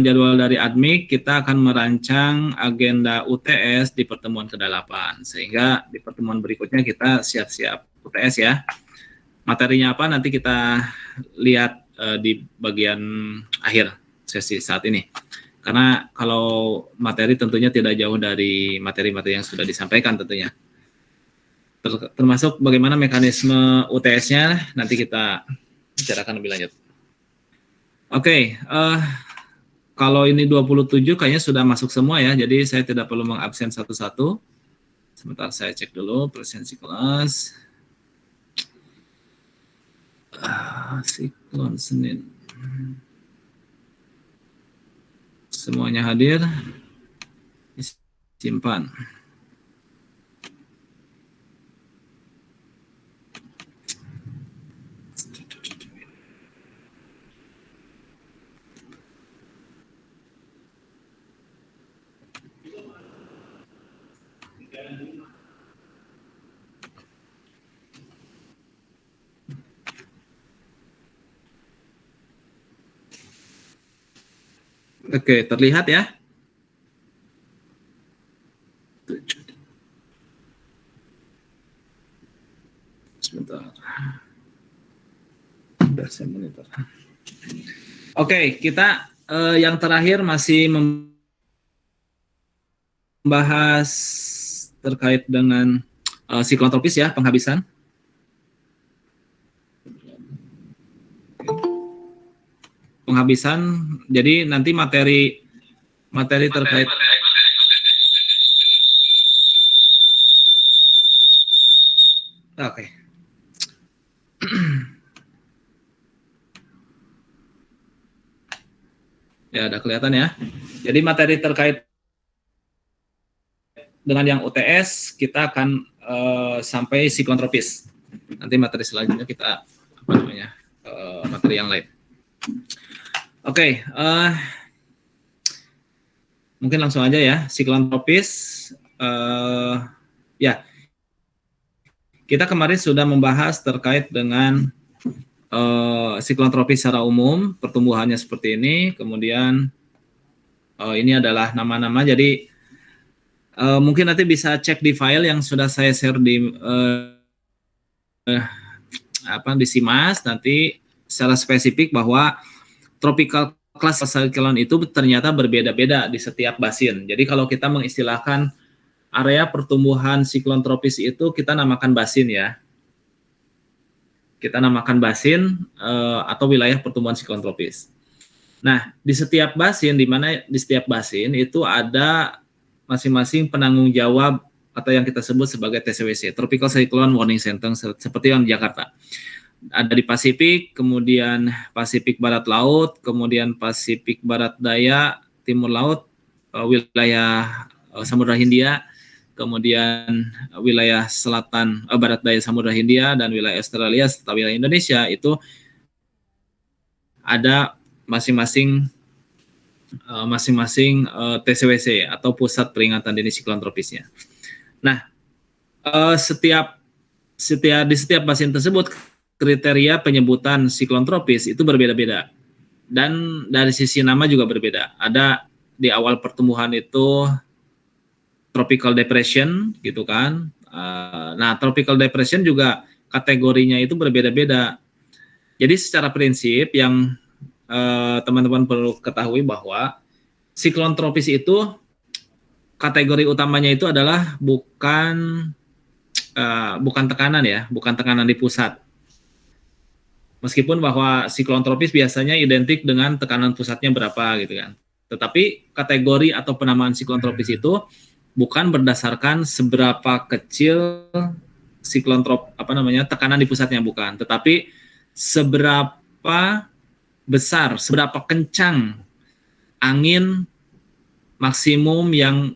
jadwal dari Admik, kita akan merancang agenda UTS di pertemuan ke-8. Sehingga di pertemuan berikutnya kita siap-siap UTS ya. Materinya apa nanti kita lihat di bagian akhir sesi saat ini. Karena kalau materi tentunya tidak jauh dari materi-materi yang sudah disampaikan tentunya. Termasuk bagaimana mekanisme UTS-nya nanti kita bicarakan lebih lanjut. Oke, kalau ini 27 kayaknya sudah masuk semua ya, jadi saya tidak perlu mengabsen satu-satu. Sebentar saya cek dulu presensi kelas. Siklon Senin. Semuanya hadir. Simpan. Oke, terlihat ya? Sebentar. Sudah saya monitor. Oke, kita yang terakhir masih membahas terkait dengan siklon tropis ya, penghabisan. Jadi nanti materi terkait oke. Ya, ada kelihatan ya. Jadi materi terkait dengan yang UTS kita akan sampai siklon tropis. Nanti materi selanjutnya kita materi yang lain. Oke, mungkin langsung aja ya, siklon tropis. Ya, kita kemarin sudah membahas terkait dengan siklon tropis secara umum, pertumbuhannya seperti ini. Kemudian ini adalah nama-nama. Jadi mungkin nanti bisa cek di file yang sudah saya share di SIMAS. Nanti secara spesifik bahwa tropical class cyclone itu ternyata berbeda-beda di setiap basin. Jadi kalau kita mengistilahkan area pertumbuhan siklon tropis itu kita namakan basin ya. Kita namakan basin atau wilayah pertumbuhan siklon tropis. Nah, di setiap basin, di mana di setiap basin itu ada masing-masing penanggung jawab atau yang kita sebut sebagai TCWC, Tropical Cyclone Warning Center, seperti yang di Jakarta. Ada di Pasifik, kemudian Pasifik Barat Laut, kemudian Pasifik Barat Daya, Timur Laut, wilayah Samudra Hindia, kemudian wilayah selatan Barat Daya Samudra Hindia, dan wilayah Australia serta wilayah Indonesia itu ada masing-masing TCWC atau Pusat Peringatan Dini Siklon Tropisnya. Nah, di setiap basin tersebut kriteria penyebutan siklon tropis itu berbeda-beda, dan dari sisi nama juga berbeda. Ada di awal pertumbuhan itu tropical depression gitu kan. Nah, tropical depression juga kategorinya itu berbeda-beda. Jadi secara prinsip yang teman-teman perlu ketahui bahwa siklon tropis itu kategori utamanya itu adalah bukan tekanan ya, bukan tekanan di pusat. Meskipun bahwa siklon tropis biasanya identik dengan tekanan pusatnya berapa gitu kan. Tetapi kategori atau penamaan siklon tropis itu bukan berdasarkan seberapa kecil tekanan di pusatnya, bukan, tetapi seberapa besar, seberapa kencang angin maksimum yang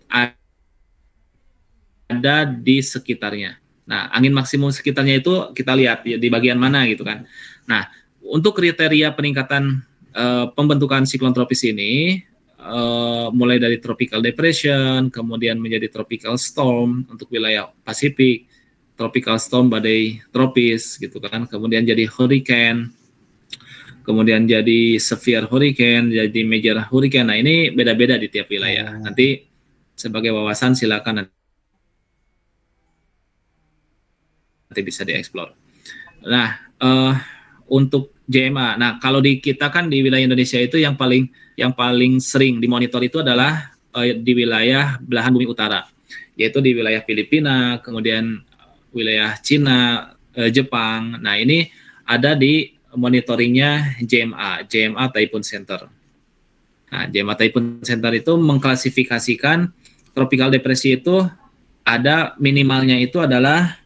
ada di sekitarnya. Nah, angin maksimum sekitarnya itu kita lihat ya, di bagian mana gitu kan. Nah, untuk kriteria peningkatan pembentukan siklon tropis ini mulai dari tropical depression, kemudian menjadi tropical storm untuk wilayah Pasifik, tropical storm badai tropis gitu kan, kemudian jadi hurricane, kemudian jadi severe hurricane, jadi major hurricane. Nah, ini beda-beda di tiap wilayah. Nanti sebagai wawasan silakan nanti bisa dieksplor. Nah, untuk JMA. Nah, kalau di kita kan di wilayah Indonesia itu yang paling sering dimonitor itu adalah di wilayah belahan bumi utara, yaitu di wilayah Filipina, kemudian wilayah Cina, Jepang. Nah, ini ada di monitoringnya JMA Typhoon Center. Nah, JMA Typhoon Center itu mengklasifikasikan tropical depresi itu ada minimalnya itu adalah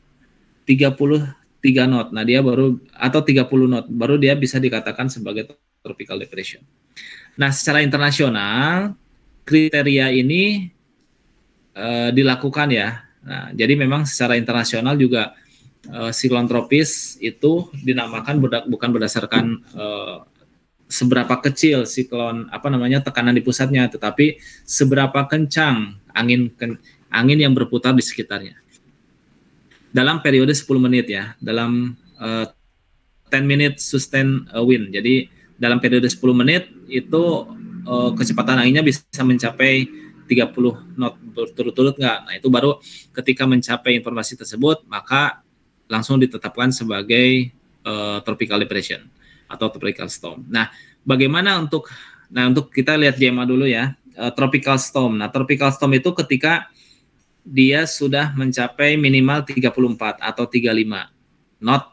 33 knot. Nah, dia baru atau 30 knot baru dia bisa dikatakan sebagai tropical depression. Nah, secara internasional kriteria ini dilakukan ya. Nah, jadi memang secara internasional juga siklon tropis itu dinamakan bukan berdasarkan seberapa kecil siklon tekanan di pusatnya, tetapi seberapa kencang angin yang berputar di sekitarnya. Dalam periode 10 menit ya, dalam 10 minute sustain wind. Jadi dalam periode 10 menit itu kecepatan anginnya bisa mencapai 30 knot berturut-turut nggak? Nah, itu baru ketika mencapai informasi tersebut, maka langsung ditetapkan sebagai tropical depression atau tropical storm. Nah, bagaimana untuk kita lihat JMA dulu ya, tropical storm. Nah, tropical storm itu ketika dia sudah mencapai minimal 34 atau 35 knot,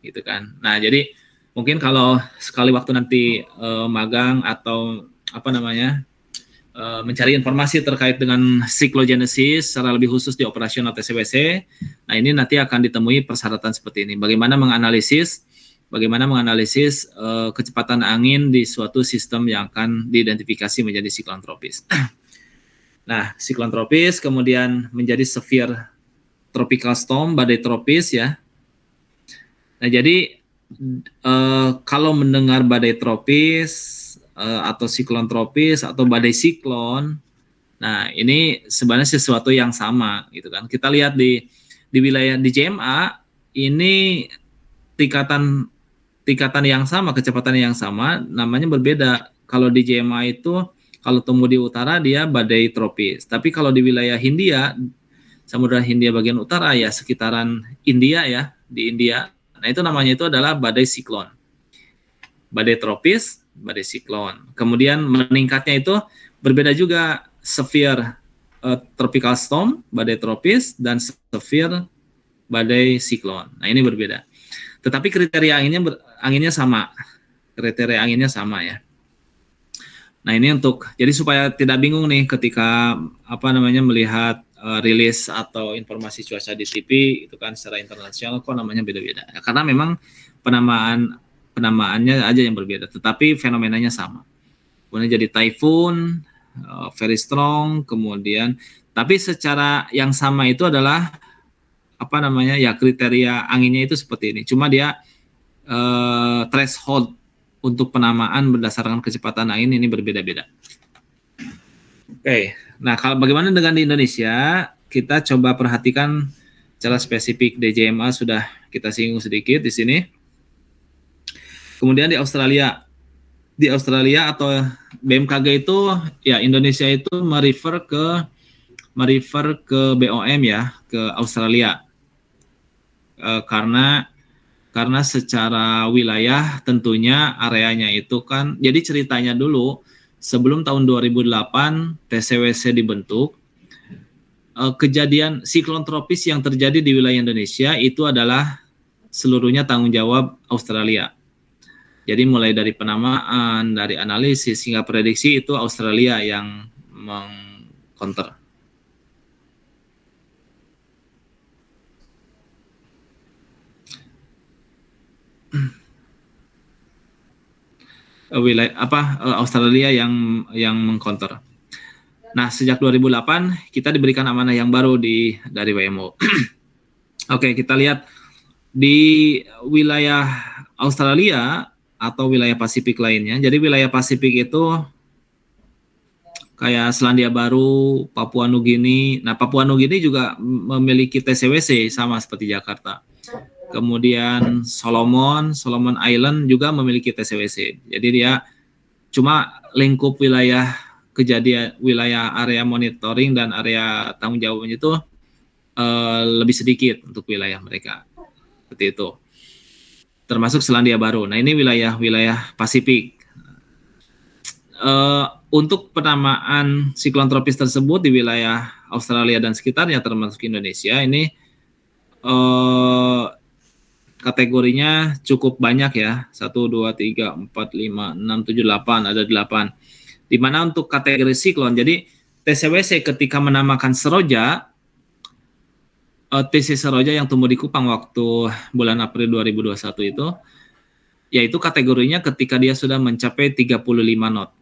gitu kan. Nah, jadi mungkin kalau sekali waktu nanti magang atau mencari informasi terkait dengan siklogenesis secara lebih khusus di operasional TCWC, nah ini nanti akan ditemui persyaratan seperti ini. Bagaimana menganalisis kecepatan angin di suatu sistem yang akan diidentifikasi menjadi siklon tropis. Nah, siklon tropis kemudian menjadi severe tropical storm, badai tropis ya. Nah, jadi kalau mendengar badai tropis atau siklon tropis atau badai siklon, nah ini sebenarnya sesuatu yang sama gitu kan. Kita lihat di wilayah di JMA ini tingkatan yang sama, kecepatan yang sama, namanya berbeda. Kalau di JMA itu kalau tumbuh di utara dia badai tropis. Tapi kalau di wilayah Hindia, Samudra Hindia bagian utara ya sekitaran India ya, di India. Nah, itu namanya itu adalah badai siklon. Badai tropis, badai siklon. Kemudian meningkatnya itu berbeda juga, severe tropical storm, badai tropis, dan severe badai siklon. Nah, ini berbeda. Tetapi kriteria anginnya sama. Kriteria anginnya sama ya. Nah, ini jadi supaya tidak bingung nih ketika melihat rilis atau informasi cuaca di TV itu kan secara internasional kok namanya beda-beda. Ya, karena memang penamaannya aja yang berbeda, tetapi fenomenanya sama. Kemudian jadi typhoon, very strong, kemudian tapi secara yang sama itu adalah kriteria anginnya itu seperti ini. Cuma dia threshold untuk penamaan berdasarkan kecepatan angin ini berbeda-beda. Oke, nah kalau bagaimana dengan di Indonesia? Kita coba perhatikan secara spesifik DJMA sudah kita singgung sedikit di sini. Kemudian di Australia atau BMKG itu ya Indonesia itu merefer ke BOM ya, ke Australia. Karena secara wilayah tentunya areanya itu kan, jadi ceritanya dulu sebelum tahun 2008 TCWC dibentuk, kejadian siklon tropis yang terjadi di wilayah Indonesia itu adalah seluruhnya tanggung jawab Australia. Jadi mulai dari penamaan, dari analisis hingga prediksi itu Australia yang mengcounter. Australia yang mengcounter. Nah, sejak 2008 kita diberikan amanah yang baru dari WMO. Oke, kita lihat di wilayah Australia atau wilayah Pasifik lainnya. Jadi wilayah Pasifik itu kayak Selandia Baru, Papua Nugini. Nah, Papua Nugini juga memiliki TCWC sama seperti Jakarta. kemudian Solomon Island juga memiliki TCWC. Jadi dia cuma lingkup wilayah kejadian, wilayah area monitoring dan area tanggung jawabnya itu lebih sedikit untuk wilayah mereka. Seperti itu. Termasuk Selandia Baru. Nah, ini wilayah Pasifik. Untuk penamaan siklon tropis tersebut di wilayah Australia dan sekitarnya termasuk Indonesia ini kategorinya cukup banyak ya. 1, 2, 3, 4, 5, 6, 7, 8, ada 8. Di mana untuk kategori siklon, jadi TCWC ketika menamakan seroja, TC seroja yang tumbuh di Kupang waktu bulan April 2021 itu, yaitu kategorinya ketika dia sudah mencapai 35 knot.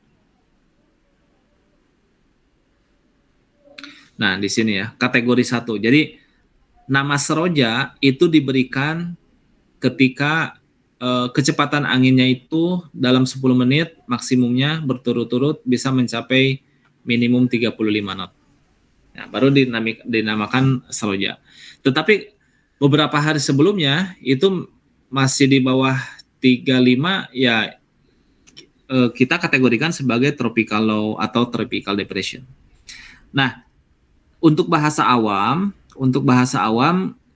Nah, di sini ya, kategori 1. Jadi, nama seroja itu diberikan ketika kecepatan anginnya itu dalam 10 menit maksimumnya berturut-turut bisa mencapai minimum 35 knot. Nah, baru dinamakan seroja. Tetapi beberapa hari sebelumnya itu masih di bawah 35 ya kita kategorikan sebagai tropical low atau tropical depression. Nah, untuk bahasa awam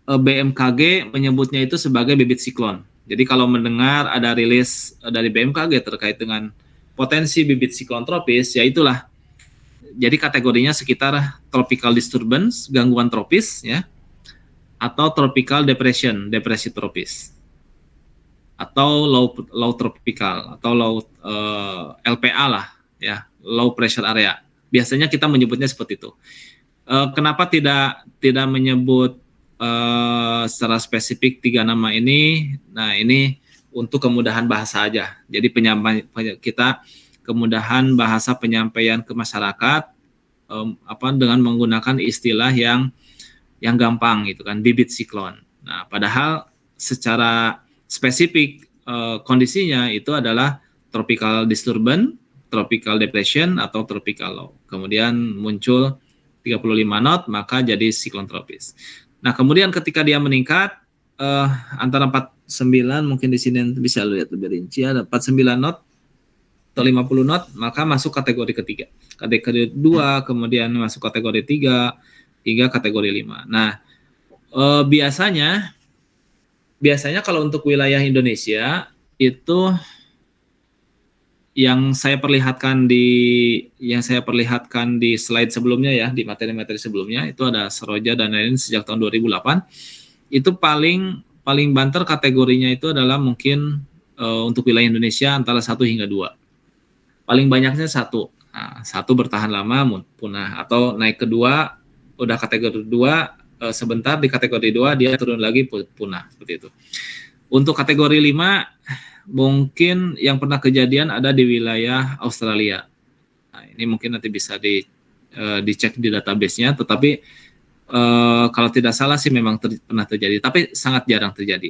BMKG menyebutnya itu sebagai bibit siklon. Jadi kalau mendengar ada rilis dari BMKG terkait dengan potensi bibit siklon tropis, ya itulah. Jadi kategorinya sekitar tropical disturbance, gangguan tropis ya, atau tropical depression, depresi tropis, atau low tropical atau low LPA lah ya, low pressure area. Biasanya kita menyebutnya seperti itu. Kenapa tidak menyebut secara spesifik 3 nama ini? Nah, ini untuk kemudahan bahasa aja. Jadi kita kemudahan bahasa penyampaian ke masyarakat dengan menggunakan istilah yang gampang gitu kan, bibit siklon. Nah, padahal secara spesifik kondisinya itu adalah tropical disturbance, tropical depression atau tropical low. Kemudian muncul 35 knot maka jadi siklon tropis. Nah, kemudian ketika dia meningkat antara 49 mungkin di sini bisa lihat lebih rinci ada 49 knot atau 50 knot maka masuk kategori ketiga. Kategori 2 kemudian masuk kategori 3 hingga kategori 5. Nah, biasanya kalau untuk wilayah Indonesia itu yang saya perlihatkan di slide sebelumnya ya, di materi-materi sebelumnya itu ada seroja dan lain-lain sejak tahun 2008. Itu paling banter kategorinya itu adalah mungkin untuk wilayah Indonesia antara 1 hingga 2. Paling banyaknya 1. Nah, 1 bertahan lama punah atau naik ke 2 udah kategori 2 sebentar di kategori 2 dia turun lagi punah seperti itu. Untuk kategori 5 mungkin yang pernah kejadian ada di wilayah Australia. Nah, ini mungkin nanti bisa dicek di database-nya, tetapi kalau tidak salah sih memang pernah terjadi, tapi sangat jarang terjadi.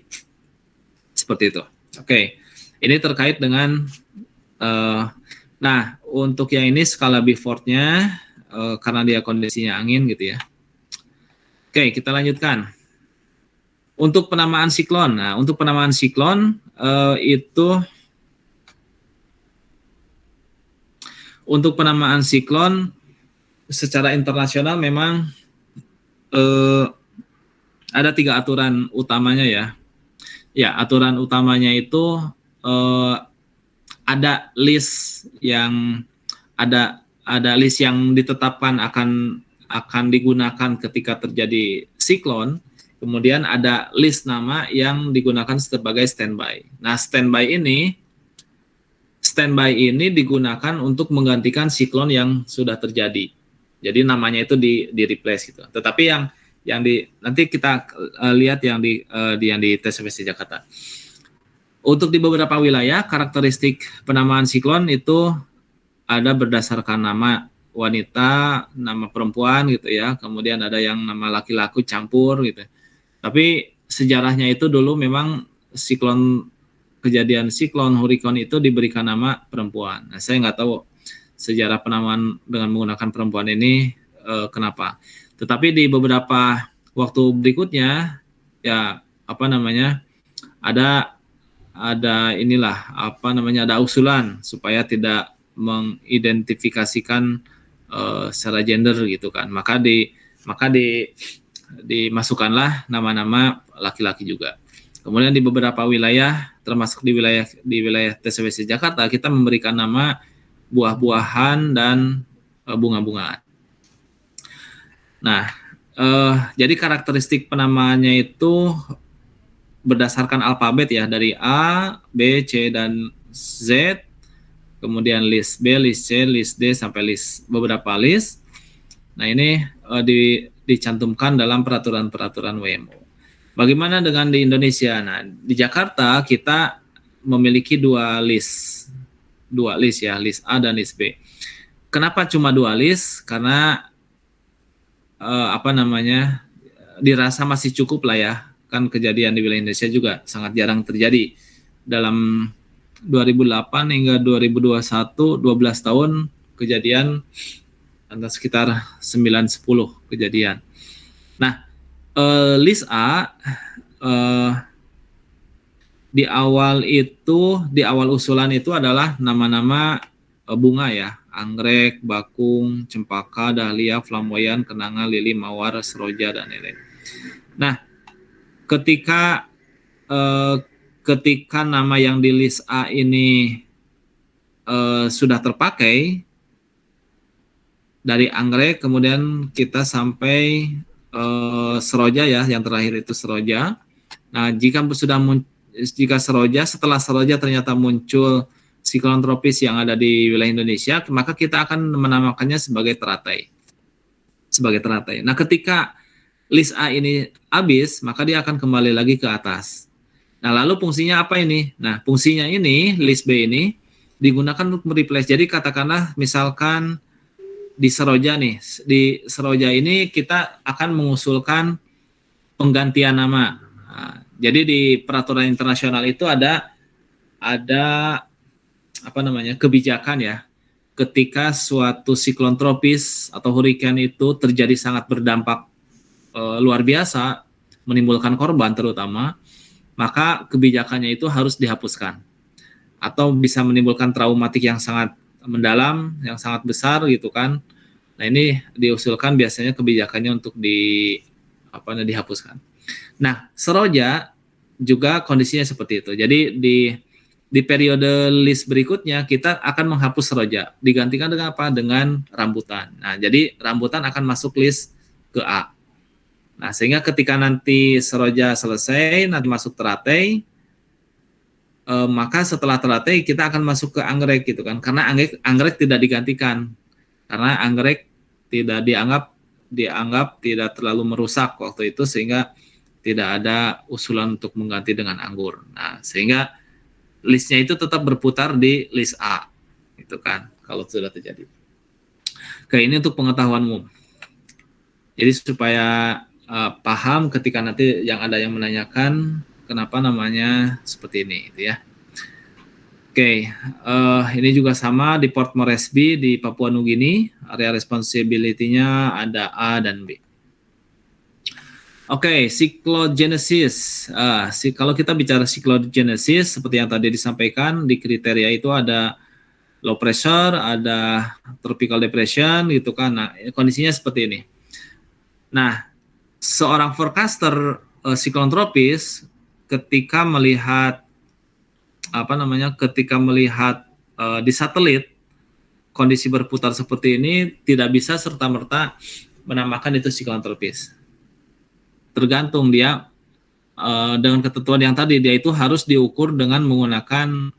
Seperti itu. Oke, ini terkait dengan nah, untuk yang ini skala Beaufort-nya karena dia kondisinya angin gitu ya. Oke, kita lanjutkan. Untuk penamaan siklon. Nah, untuk penamaan siklon untuk penamaan siklon secara internasional memang ada 3 aturan utamanya ya. Ya, aturan utamanya itu ada list yang ditetapkan akan digunakan ketika terjadi siklon. Kemudian ada list nama yang digunakan sebagai standby. Nah, standby ini digunakan untuk menggantikan siklon yang sudah terjadi. Jadi namanya itu di replace gitu. Tetapi yang nanti kita lihat yang di TCWC Jakarta. Untuk di beberapa wilayah karakteristik penamaan siklon itu ada berdasarkan nama wanita, nama perempuan gitu ya. Kemudian ada yang nama laki-laki campur gitu. Tapi sejarahnya itu dulu memang kejadian siklon hurikon itu diberikan nama perempuan. Nah, saya nggak tahu sejarah penamaan dengan menggunakan perempuan ini kenapa. Tetapi di beberapa waktu berikutnya ya apa namanya, ada inilah apa namanya, ada usulan supaya tidak mengidentifikasikan secara gender gitu kan. Maka dimasukkanlah nama-nama laki-laki juga. Kemudian di beberapa wilayah, termasuk di wilayah TSWC Jakarta, kita memberikan nama buah-buahan dan bunga-bungaan. Nah, jadi karakteristik penamaannya itu berdasarkan alfabet ya, dari A, B, C, dan Z, kemudian list B, list C, list D, sampai beberapa list. Nah, ini dicantumkan dalam peraturan-peraturan WMO. Bagaimana dengan di Indonesia? Nah, di Jakarta kita memiliki dua list ya, list A dan list B. Kenapa cuma dua list? Karena dirasa masih cukup lah ya. Kan kejadian di wilayah Indonesia juga sangat jarang terjadi. Dalam 2008 hingga 2021, 12 tahun kejadian antara sekitar 9-10 kejadian. Nah, list A di awal usulan itu adalah nama-nama bunga ya, anggrek, bakung, cempaka, dahlia, flamboyan, kenanga, lili, mawar, seroja, dan lain-lain. Nah, ketika nama yang di list A ini sudah terpakai dari anggrek, kemudian kita sampai seroja ya, yang terakhir itu seroja. Nah, jika seroja, setelah seroja ternyata muncul siklon tropis yang ada di wilayah Indonesia, maka kita akan menamakannya sebagai teratai. Nah, ketika list A ini habis, maka dia akan kembali lagi ke atas. Nah, lalu fungsinya apa ini? Nah, fungsinya ini, list B ini digunakan untuk mereplace. Jadi katakanlah misalkan di seroja ini kita akan mengusulkan penggantian nama. Nah, jadi di peraturan internasional itu ada kebijakan ya, ketika suatu siklon tropis atau hurricane itu terjadi sangat berdampak luar biasa, menimbulkan korban terutama, maka kebijakannya itu harus dihapuskan atau bisa menimbulkan traumatik yang sangat mendalam, yang sangat besar gitu kan. Nah, ini diusulkan biasanya kebijakannya untuk dihapuskan. Nah, seroja juga kondisinya seperti itu. Jadi di periode list berikutnya kita akan menghapus seroja, digantikan dengan apa? Dengan rambutan. Nah, jadi rambutan akan masuk list ke A. Nah, sehingga ketika nanti seroja selesai, nanti masuk teratai, maka setelah teratai kita akan masuk ke anggrek gitu kan, karena anggrek tidak digantikan, karena anggrek tidak dianggap tidak terlalu merusak waktu itu, sehingga tidak ada usulan untuk mengganti dengan anggur. Nah, sehingga listnya itu tetap berputar di list A, itu kan, kalau sudah terjadi. Oke, ini untuk pengetahuan umum. Jadi supaya paham ketika nanti ada yang menanyakan kenapa namanya seperti ini, gitu ya. Oke, ini juga sama di Port Moresby di Papua Nugini, area responsibility-nya ada A dan B. Oke, cyclogenesis. Kalau kita bicara cyclogenesis, seperti yang tadi disampaikan, di kriteria itu ada low pressure, ada tropical depression, gitu kan. Nah, kondisinya seperti ini. Nah, seorang forecaster siklon tropis ketika melihat di satelit kondisi berputar seperti ini, tidak bisa serta-merta menamakan itu siklon tropis. Tergantung dia dengan ketentuan yang tadi, dia itu harus diukur dengan menggunakan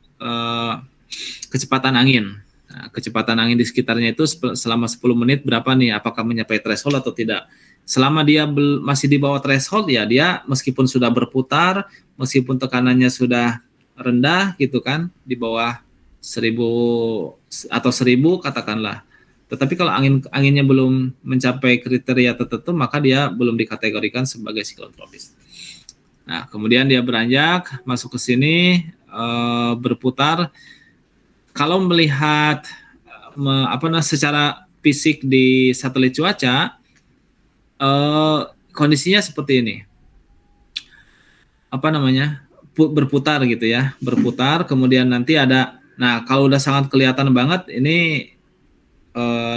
kecepatan angin. Nah, kecepatan angin di sekitarnya itu selama 10 menit berapa nih, apakah mencapai threshold atau tidak. Selama dia masih di bawah threshold, ya dia meskipun sudah berputar, meskipun tekanannya sudah rendah gitu kan, di bawah 1000 atau 1000 katakanlah, tetapi kalau anginnya belum mencapai kriteria tertentu, maka dia belum dikategorikan sebagai siklon tropis. Nah, kemudian dia beranjak masuk ke sini, berputar. Kalau melihat secara fisik di satelit cuaca, kondisinya seperti ini. apa namanya, berputar gitu ya, berputar. Kemudian nanti ada, nah kalau udah sangat kelihatan banget ini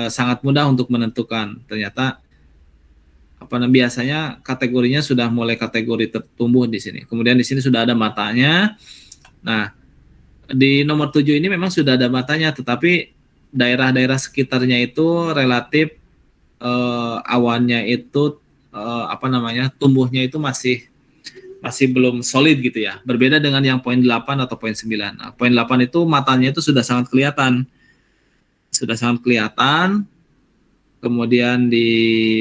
sangat mudah untuk menentukan. Ternyata apa namanya, biasanya kategorinya sudah mulai kategori tertumbuh di sini. Kemudian di sini sudah ada matanya. Nah, di nomor 7 ini memang sudah ada matanya, tetapi daerah-daerah sekitarnya itu relatif awannya itu apa namanya, tumbuhnya itu masih belum solid gitu ya. Berbeda dengan yang poin 8 atau poin 9. Nah, poin 8 itu matanya itu sudah sangat kelihatan. Sudah sangat kelihatan. Kemudian di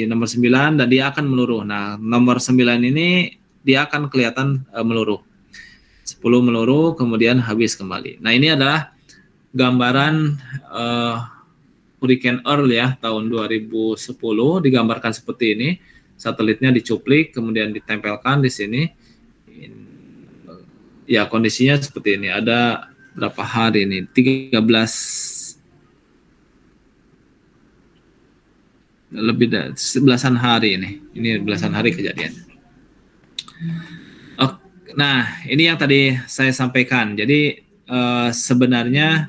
nomor 9 dan dia akan meluruh. Nah, nomor 9 ini dia akan kelihatan meluruh. 10 meluruh, kemudian habis kembali. Nah, ini adalah gambaran Hurricane Earl ya, tahun 2010 digambarkan seperti ini. Satelitnya dicuplik, kemudian ditempelkan di sini. Ya, kondisinya seperti ini. Ada berapa hari ini? 13 lebih dari belasan hari ini. Ini belasan hari kejadian. Nah, ini yang tadi saya sampaikan. Jadi sebenarnya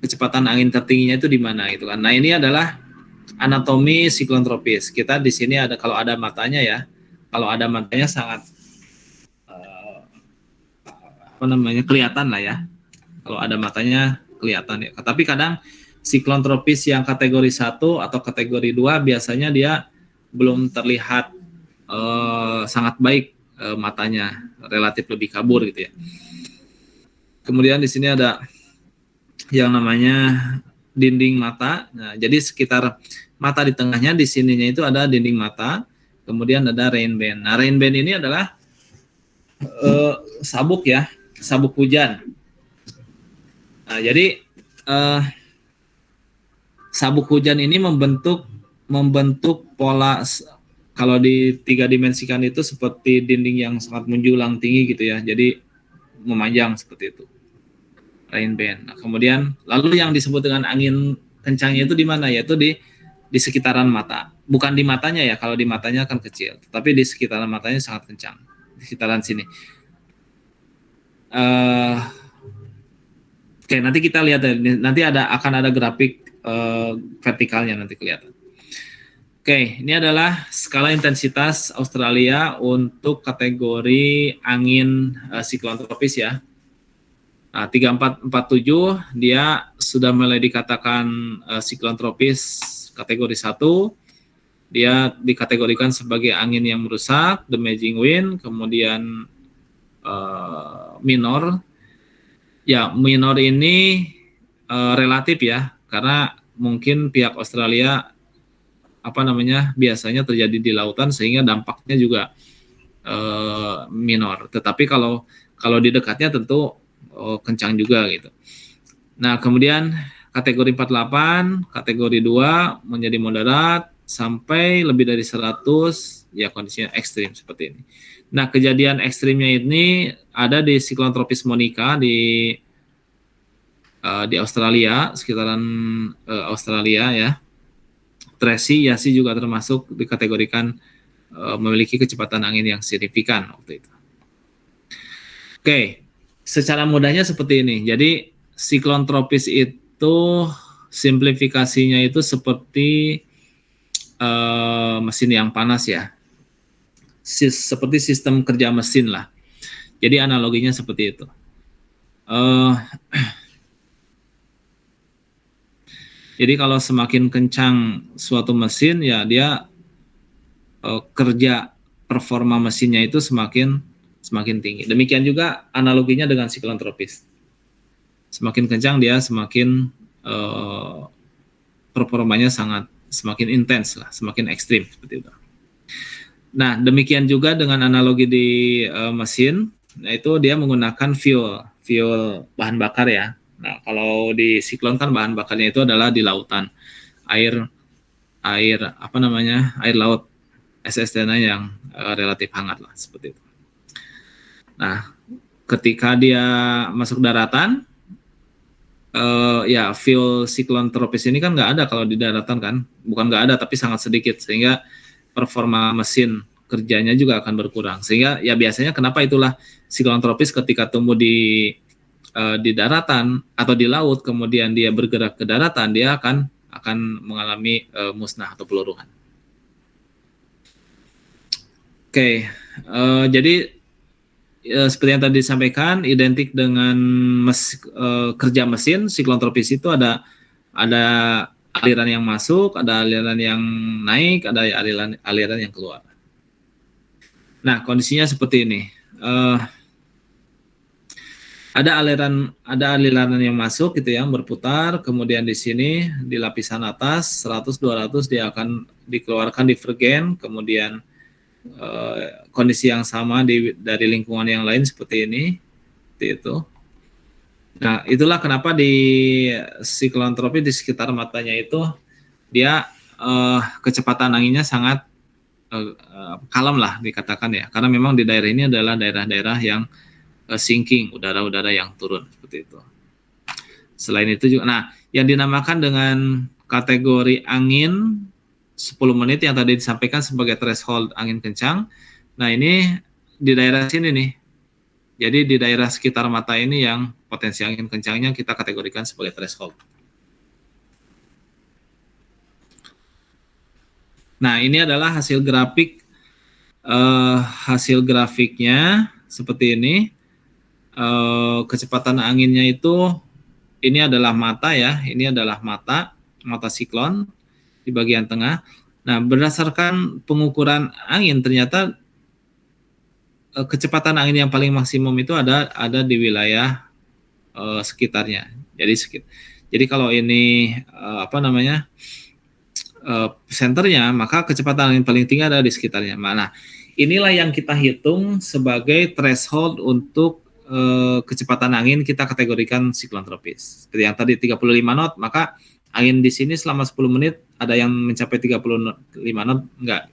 kecepatan angin tertingginya itu di mana gitu kan. Nah, ini adalah anatomi siklon tropis. Kita di sini ada, kalau ada matanya ya. Kalau ada matanya sangat apa namanya, kelihatan lah ya. Kalau ada matanya kelihatan ya. Tapi kadang siklon tropis yang kategori 1 atau kategori 2 biasanya dia belum terlihat sangat baik matanya, relatif lebih kabur gitu ya. Kemudian di sini ada yang namanya dinding mata. Nah, jadi sekitar mata di tengahnya, di sininya itu ada dinding mata. Kemudian ada rain band. Nah, rain band ini adalah sabuk ya, sabuk hujan. Nah, jadi sabuk hujan ini membentuk pola, kalau di 3 dimensikan itu seperti dinding yang sangat menjulang tinggi gitu ya. Jadi memanjang seperti itu. Rain band. Nah, kemudian lalu yang disebut dengan angin kencangnya itu di mana? Yaitu di sekitaran mata. Bukan di matanya ya, kalau di matanya kan kecil, tapi di sekitaran matanya sangat kencang. Di sekitaran sini. Oke, nanti kita lihat ya. Nanti akan ada grafik vertikalnya nanti kelihatan. Oke, ini adalah skala intensitas Australia untuk kategori angin siklon tropis ya. Nah, 3447 dia sudah mulai dikatakan siklon tropis kategori 1. Dia dikategorikan sebagai angin yang merusak, damaging wind, kemudian minor. Ya, minor ini relatif ya, karena mungkin pihak Australia apa namanya, biasanya terjadi di lautan sehingga dampaknya juga minor. Tetapi kalau di dekatnya tentu kencang juga gitu. Nah, kemudian kategori 48, kategori 2 menjadi moderat sampai lebih dari 100 ya, kondisinya ekstrim seperti ini. Nah, kejadian ekstrimnya ini ada di siklon tropis Monica di Australia, sekitaran Australia ya. Tracy Yasi juga termasuk dikategorikan memiliki kecepatan angin yang signifikan waktu itu. Oke, secara mudahnya seperti ini. Jadi siklon tropis itu simplifikasinya itu seperti mesin yang panas ya. Seperti sistem kerja mesin lah. Jadi analoginya seperti itu. Jadi kalau semakin kencang suatu mesin ya dia kerja performa mesinnya itu semakin tinggi. Demikian juga analoginya dengan siklon tropis. Semakin kencang dia semakin performanya semakin intens lah, semakin ekstrim seperti itu. Nah, demikian juga dengan analogi di mesin, yaitu dia menggunakan fuel bahan bakar ya. Nah, kalau di siklon kan bahan bakarnya itu adalah di lautan, air apa namanya, air laut SST-nya yang relatif hangat lah seperti itu. Nah, ketika dia masuk daratan, ya fuel siklon tropis ini kan nggak ada kalau di daratan kan, bukan nggak ada tapi sangat sedikit, sehingga performa mesin kerjanya juga akan berkurang. Sehingga ya biasanya kenapa itulah siklon tropis ketika tumbuh di daratan atau di laut, kemudian dia bergerak ke daratan, dia akan mengalami musnah atau peluruhan. Oke, jadi seperti yang tadi disampaikan, identik dengan kerja mesin, siklon tropis itu ada aliran yang masuk, ada aliran yang naik, ada aliran yang keluar. Nah, kondisinya seperti ini. Ada aliran yang masuk gitu ya, berputar, kemudian di sini di lapisan atas 100-200 dia akan dikeluarkan divergen, kemudian kondisi yang sama dari lingkungan yang lain seperti ini, seperti itu. Nah, itulah kenapa di siklon tropis di sekitar matanya itu dia kecepatan anginnya sangat kalem lah dikatakan ya, karena memang di daerah ini adalah daerah-daerah yang sinking, udara-udara yang turun seperti itu. Selain itu juga, nah yang dinamakan dengan kategori angin 10 menit yang tadi disampaikan sebagai threshold angin kencang. Nah ini di daerah sini nih. Jadi di daerah sekitar mata ini yang potensi angin kencangnya kita kategorikan sebagai threshold. Nah ini adalah hasil grafiknya seperti ini. Kecepatan anginnya itu ini adalah mata ya, ini adalah mata siklon di bagian tengah. Nah, berdasarkan pengukuran angin ternyata kecepatan angin yang paling maksimum itu ada di wilayah sekitarnya. Jadi kalau ini senternya, maka kecepatan angin paling tinggi ada di sekitarnya. Nah, inilah yang kita hitung sebagai threshold untuk kecepatan angin, kita kategorikan siklon tropis. Seperti yang tadi 35 knot, maka angin di sini selama 10 menit ada yang mencapai 35 knot, enggak.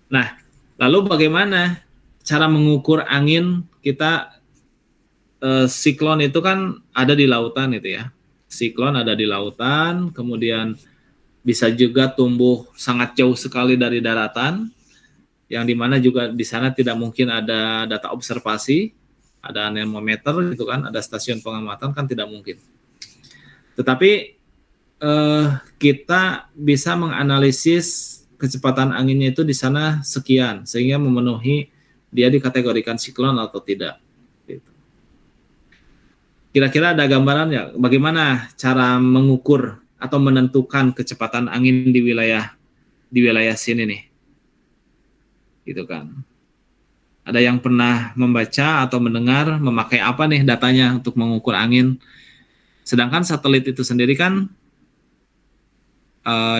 Nah, lalu bagaimana cara mengukur angin kita? Siklon itu kan ada di lautan itu ya. Siklon ada di lautan, kemudian bisa juga tumbuh sangat jauh sekali dari daratan, yang dimana juga di sana tidak mungkin ada data observasi, ada anemometer gitu kan, ada stasiun pengamatan kan tidak mungkin. Tetapi kita bisa menganalisis kecepatan anginnya itu di sana sekian, sehingga memenuhi dia dikategorikan siklon atau tidak. Gitu. Kira-kira ada gambaran ya bagaimana cara mengukur atau menentukan kecepatan angin di wilayah sini nih, gitu kan? Ada yang pernah membaca atau mendengar memakai apa nih datanya untuk mengukur angin? Sedangkan satelit itu sendiri kan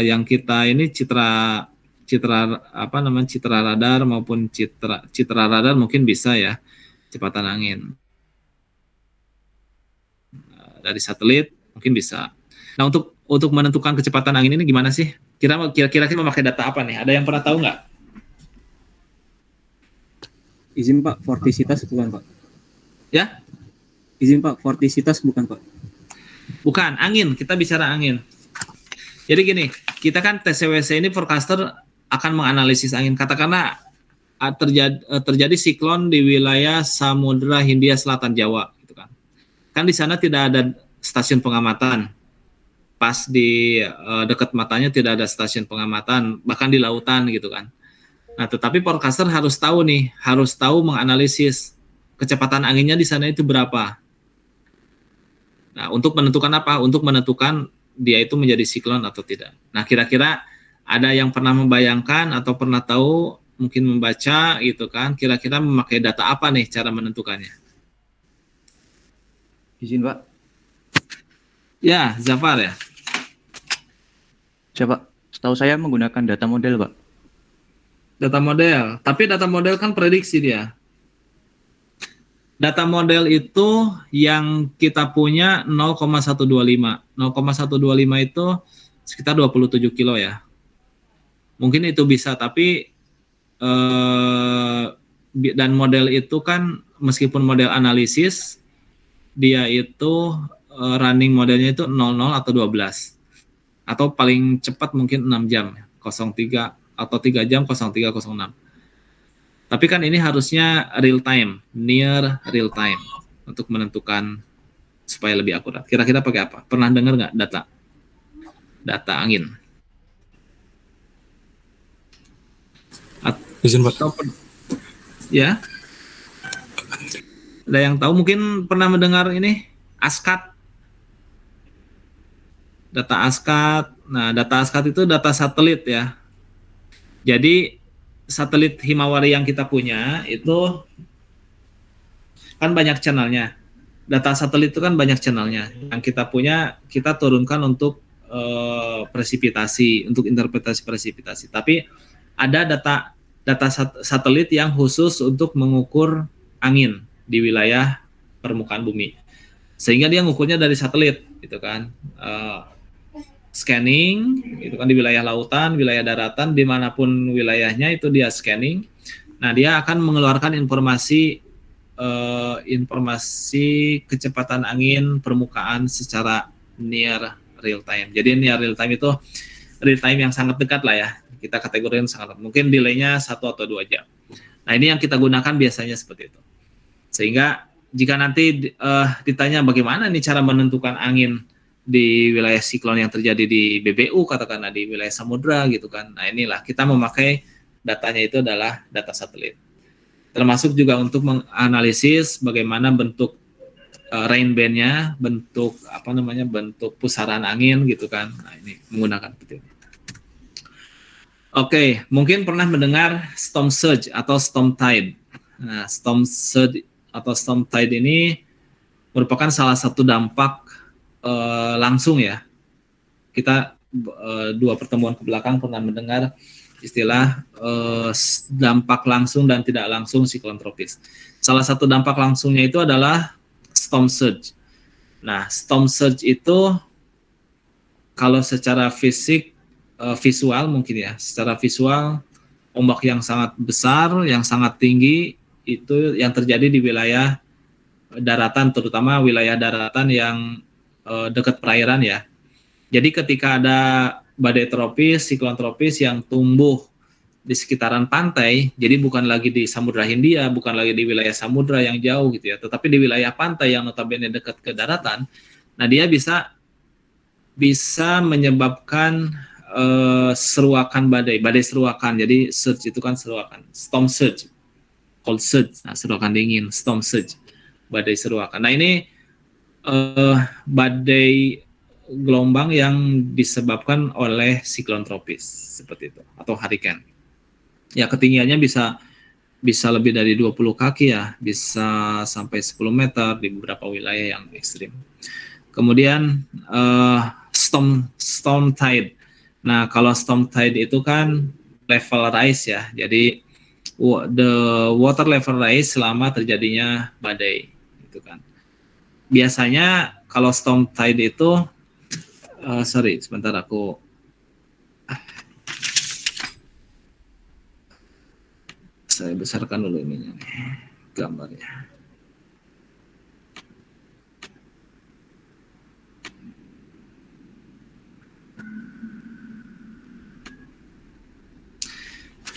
yang kita ini citra radar maupun citra radar mungkin bisa ya kecepatan angin dari satelit mungkin bisa. Nah untuk menentukan kecepatan angin ini gimana sih? Kira-kira memakai data apa nih? Ada yang pernah tahu nggak? Izin Pak, vortisitas bukan Pak? Ya? Izin Pak, vortisitas bukan Pak? Bukan, angin. Kita bicara angin. Jadi gini, kita kan TCWC ini forecaster akan menganalisis angin. Katakanlah terjadi siklon di wilayah Samudra Hindia Selatan Jawa, gitu kan. Kan di sana tidak ada stasiun pengamatan. Pas di dekat matanya tidak ada stasiun pengamatan, bahkan di lautan gitu kan. Nah, tetapi forecaster harus tahu menganalisis kecepatan anginnya di sana itu berapa. Nah, untuk menentukan apa? Untuk menentukan dia itu menjadi siklon atau tidak. Nah, kira-kira ada yang pernah membayangkan atau pernah tahu, mungkin membaca gitu kan, kira-kira memakai data apa nih cara menentukannya? Izin Pak. Ya, Zafar ya. Siapa? Setahu saya menggunakan data model Pak. Data model, tapi data model kan prediksi dia. Data model itu yang kita punya 0,125. 0,125 itu sekitar 27 kilo ya. Mungkin itu bisa, tapi dan model itu kan meskipun model analisis, dia itu running modelnya itu 00 atau 12. Atau paling cepat mungkin 6 jam, 03 atau 3 jam 03.06. Tapi kan ini harusnya real time, near real time untuk menentukan supaya lebih akurat. Kira-kira pakai apa? Pernah dengar nggak data angin? Izin Pak. Ya, ada yang tahu mungkin pernah mendengar ini ASCAT, data ASCAT. Nah, data ASCAT itu data satelit ya. Jadi satelit Himawari yang kita punya itu kan banyak channelnya. Data satelit itu kan banyak channelnya. Yang kita punya kita turunkan untuk presipitasi, untuk interpretasi presipitasi. Tapi ada data satelit yang khusus untuk mengukur angin di wilayah permukaan bumi. Sehingga dia ngukurnya dari satelit, gitu kan. Scanning, itu kan di wilayah lautan, wilayah daratan, dimanapun wilayahnya itu dia scanning. Nah, dia akan mengeluarkan informasi kecepatan angin permukaan secara near real time. Jadi near real time itu real time yang sangat dekat lah ya. Kita kategorikan sangat, mungkin delay-nya 1 atau 2 jam. Nah, ini yang kita gunakan biasanya seperti itu. Sehingga jika nanti ditanya bagaimana nih cara menentukan angin di wilayah siklon yang terjadi di BBU, katakanlah di wilayah samudra gitu kan. Nah, inilah kita memakai datanya itu adalah data satelit. Termasuk juga untuk menganalisis bagaimana bentuk rain band-nya, bentuk bentuk pusaran angin gitu kan. Nah, ini menggunakan seperti ini. Oke, mungkin pernah mendengar storm surge atau storm tide. Nah, storm surge atau storm tide ini merupakan salah satu dampak langsung ya. Kita 2 pertemuan ke belakang pernah mendengar istilah dampak langsung dan tidak langsung siklon tropis. Salah satu dampak langsungnya itu adalah storm surge. Nah, storm surge itu kalau secara visual mungkin ya, secara visual ombak yang sangat besar, yang sangat tinggi itu yang terjadi di wilayah daratan, terutama wilayah daratan yang dekat perairan ya. Jadi ketika ada badai tropis, siklon tropis yang tumbuh di sekitaran pantai, jadi bukan lagi di Samudra Hindia, bukan lagi di wilayah samudra yang jauh gitu ya, tetapi di wilayah pantai yang notabene dekat ke daratan, nah dia bisa menyebabkan seruakan badai seruakan. Jadi surge itu kan seruakan, storm surge, cold surge, nah, seruakan dingin, storm surge, badai seruakan. Nah ini badai gelombang yang disebabkan oleh siklon tropis seperti itu atau hurricane. Ya ketinggiannya bisa lebih dari 20 kaki ya, bisa sampai 10 meter di beberapa wilayah yang ekstrim. Kemudian storm tide. Nah, kalau storm tide itu kan level rise ya. Jadi the water level rise selama terjadinya badai gitu kan. Biasanya kalau storm tide itu sebentar aku saya besarkan dulu ininya nih, gambarnya.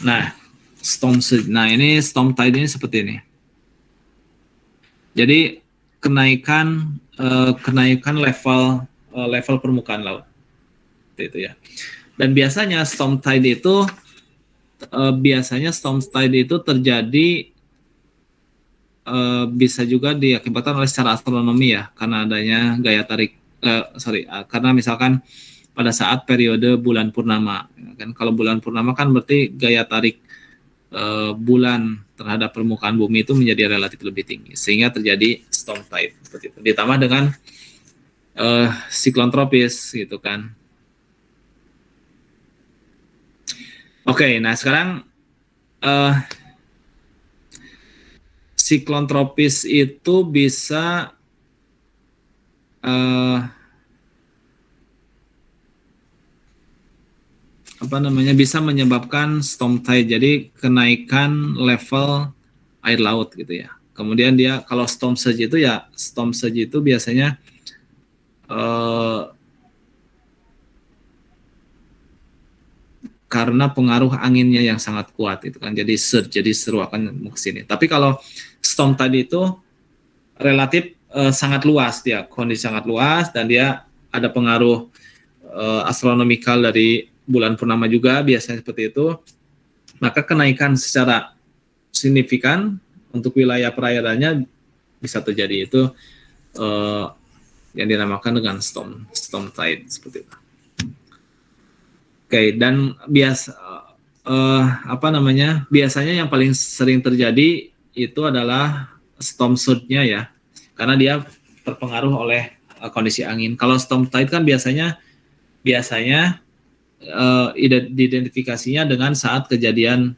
Nah, ini storm tide ini seperti ini. Jadi kenaikan level permukaan laut. Seperti itu ya. Dan biasanya storm tide itu terjadi bisa juga diakibatkan oleh secara astronomi ya, karena adanya gaya tarik karena misalkan pada saat periode bulan purnama kan, kalau bulan purnama kan berarti gaya tarik bulan terhadap permukaan bumi itu menjadi relatif lebih tinggi sehingga terjadi storm tide seperti itu, ditambah dengan siklon tropis gitu kan. Oke, nah sekarang siklon tropis itu bisa bisa menyebabkan storm tide, jadi kenaikan level air laut gitu ya. Kemudian dia kalau storm surge itu biasanya karena pengaruh anginnya yang sangat kuat itu kan, jadi surge, jadi seruakan ke sini. Tapi kalau storm tadi itu relatif sangat luas, dia kondisi sangat luas, dan dia ada pengaruh astronomikal dari bulan purnama juga, biasanya seperti itu. Maka kenaikan secara signifikan untuk wilayah perairannya bisa terjadi, itu yang dinamakan dengan storm tide seperti itu. Oke, dan biasanya yang paling sering terjadi itu adalah storm surge-nya ya, karena dia terpengaruh oleh kondisi angin. Kalau storm tide kan biasanya diidentifikasinya dengan saat kejadian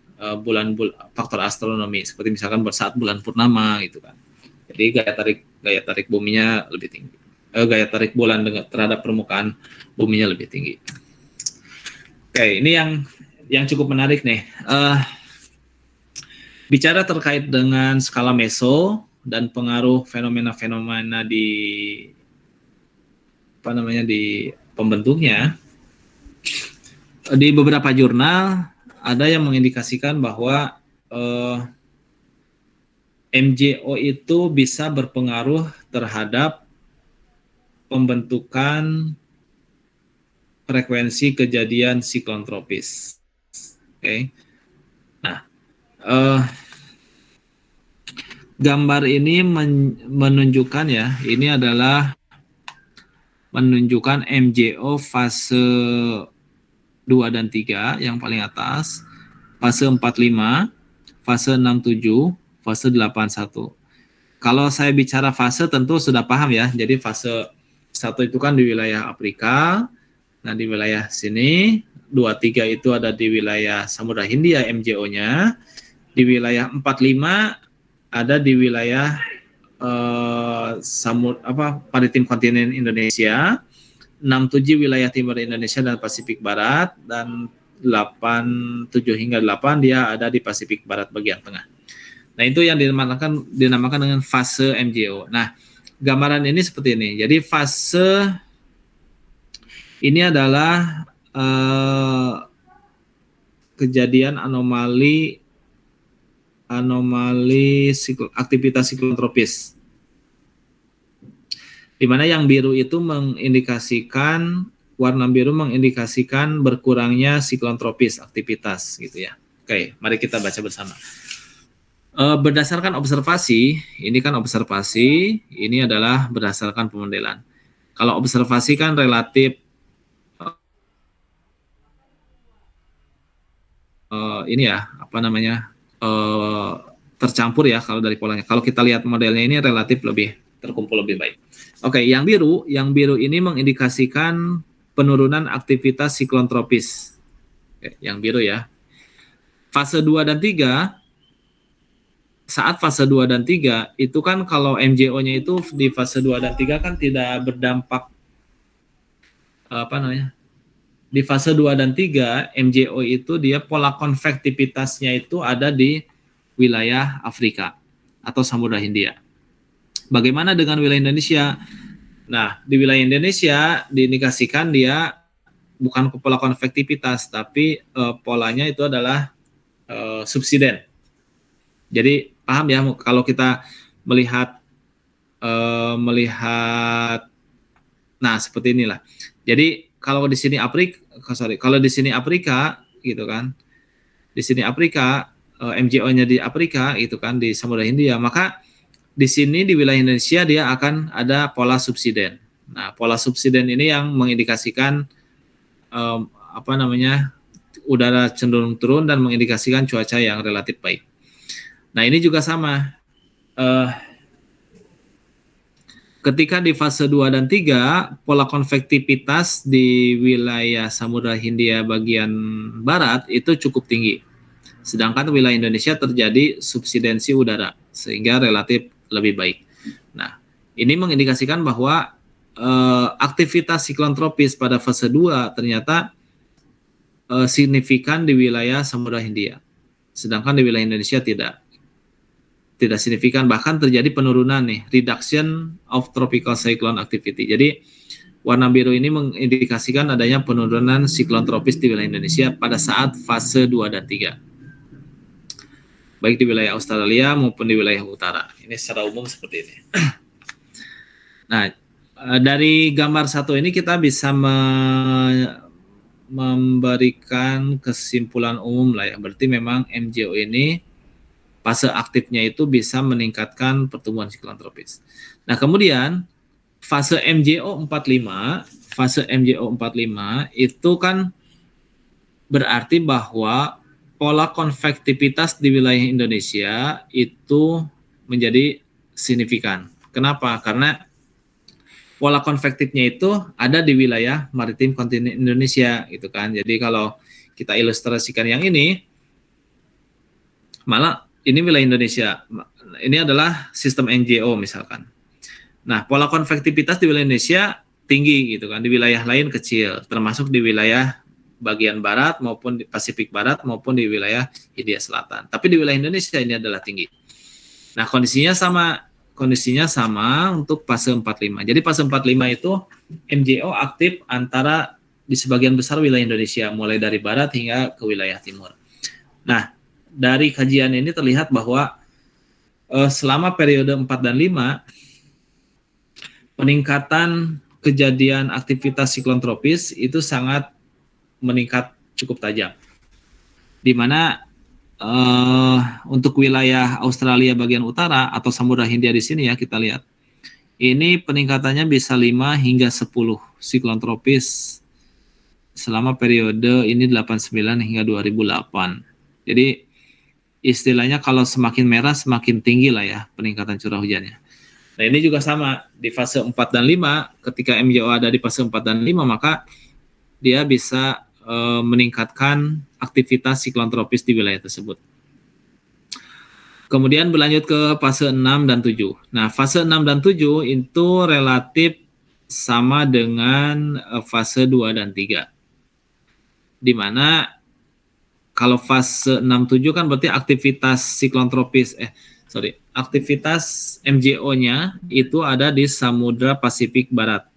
faktor astronomi, seperti misalkan saat bulan purnama gitu kan. Jadi gaya tarik buminya lebih tinggi. Gaya tarik bulan terhadap permukaan buminya lebih tinggi. Oke, ini yang cukup menarik nih. Bicara terkait dengan skala meso dan pengaruh fenomena-fenomena di pembentuknya, di beberapa jurnal ada yang mengindikasikan bahwa MJO itu bisa berpengaruh terhadap pembentukan frekuensi kejadian siklon tropis. Oke. Nah, gambar ini menunjukkan ya, ini adalah menunjukkan MJO fase 2 dan 3 yang paling atas, fase 45, fase 67, fase 81. Kalau saya bicara fase tentu sudah paham ya. Jadi fase 1 itu kan di wilayah Afrika. Nah, di wilayah sini 2-3 itu ada di wilayah Samudra Hindia MJO-nya. Di wilayah 45 ada di wilayah maritim kontinen Indonesia. 67 wilayah timur Indonesia dan Pasifik Barat, dan 7 hingga 8 dia ada di Pasifik Barat bagian tengah. Nah, itu yang dinamakan dengan fase MJO. Nah, gambaran ini seperti ini. Jadi fase ini adalah kejadian anomali aktivitas siklon tropis, di mana yang biru itu warna biru mengindikasikan berkurangnya siklon tropis aktivitas gitu ya. Oke, mari kita baca bersama. Berdasarkan observasi, ini adalah berdasarkan pemodelan. Kalau observasi kan relatif tercampur ya kalau dari polanya. Kalau kita lihat modelnya ini relatif lebih terkumpul lebih baik. Oke, yang biru ini mengindikasikan penurunan aktivitas siklon tropis. Oke, yang biru ya. Fase 2 dan 3, saat fase 2 dan 3 itu kan kalau MJO-nya itu di fase 2 dan 3 kan tidak berdampak di fase 2 dan 3 MJO itu dia pola konvektivitasnya itu ada di wilayah Afrika atau Samudra Hindia. Bagaimana dengan wilayah Indonesia? Nah, di wilayah Indonesia diindikasikan dia bukan pola konvektivitas, tapi polanya itu adalah subsiden. Jadi paham ya, kalau kita melihat nah seperti inilah. Jadi kalau di sini Afrika gitu kan, di sini Afrika MJO-nya di Afrika itu kan di Samudra Hindia, maka di sini di wilayah Indonesia dia akan ada pola subsiden. Nah, pola subsiden ini yang mengindikasikan udara cenderung turun dan mengindikasikan cuaca yang relatif baik. Nah, ini juga sama. Ketika di fase 2 dan 3, pola konvektivitas di wilayah Samudra Hindia bagian barat itu cukup tinggi. Sedangkan wilayah Indonesia terjadi subsidensi udara, sehingga relatif lebih baik. Nah, ini mengindikasikan bahwa aktivitas siklon tropis pada fase 2 ternyata signifikan di wilayah Samudra Hindia. Sedangkan di wilayah Indonesia tidak signifikan, bahkan terjadi penurunan nih, reduction of tropical cyclone activity. Jadi Warna biru ini mengindikasikan adanya penurunan siklon tropis di wilayah Indonesia pada saat fase 2 dan 3. Baik di wilayah Australia maupun di wilayah utara. Ini secara umum seperti ini. Nah, dari gambar satu ini kita bisa memberikan kesimpulan umum lah ya. Berarti memang MJO ini fase aktifnya itu bisa meningkatkan pertumbuhan siklon tropis. Nah, kemudian fase MJO 45 itu kan berarti bahwa pola konvektivitas di wilayah Indonesia itu menjadi signifikan. Kenapa? Karena pola konvektifnya itu ada di wilayah maritim kontinen Indonesia gitu kan. Jadi kalau kita ilustrasikan yang ini, malah ini wilayah Indonesia. Ini adalah sistem NGO misalkan. Nah, pola konvektivitas di wilayah Indonesia tinggi gitu kan, di wilayah lain kecil, termasuk di wilayah bagian barat maupun di Pasifik Barat maupun di wilayah Hindia Selatan. Tapi di wilayah Indonesia ini adalah tinggi. Nah, kondisinya sama untuk fase 45. Jadi fase 45 itu MJO aktif antara di sebagian besar wilayah Indonesia, mulai dari barat hingga ke wilayah timur. Nah, dari kajian ini terlihat bahwa selama periode 4 dan 5 peningkatan kejadian aktivitas siklon tropis itu sangat meningkat cukup tajam. Di mana untuk wilayah Australia bagian utara atau Samudra Hindia di sini ya kita lihat. Ini peningkatannya bisa 5 hingga 10 siklon tropis selama periode ini 89 hingga 2008. Jadi istilahnya kalau semakin merah semakin tinggi lah ya peningkatan curah hujannya. Nah, ini juga sama di fase 4 dan 5, ketika MJO ada di fase 4 dan 5, maka dia bisa meningkatkan aktivitas siklon tropis di wilayah tersebut. Kemudian berlanjut ke fase 6 dan 7. Nah, fase 6 dan 7 itu relatif sama dengan fase 2 dan 3. Di mana kalau fase 6-7 kan berarti aktivitas siklon tropis, aktivitas MJO-nya itu ada di Samudra Pasifik Barat.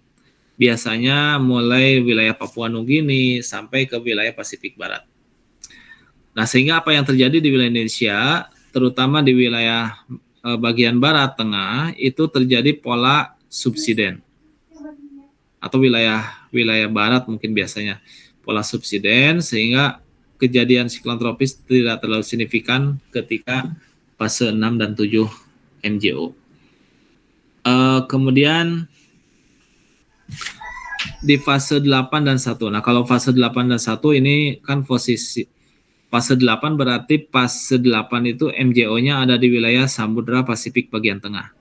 Biasanya mulai wilayah Papua Nugini sampai ke wilayah Pasifik Barat. Nah, sehingga apa yang terjadi di wilayah Indonesia, terutama di wilayah bagian barat tengah, itu terjadi pola subsiden. Atau wilayah barat mungkin biasanya pola subsiden, sehingga kejadian siklon tropis tidak terlalu signifikan ketika fase 6 dan 7 MJO. Kemudian di fase 8 dan 1. Nah, kalau fase 8 dan 1 ini kan posisi fase 8 berarti fase 8 itu MJO-nya ada di wilayah Samudra Pasifik bagian tengah.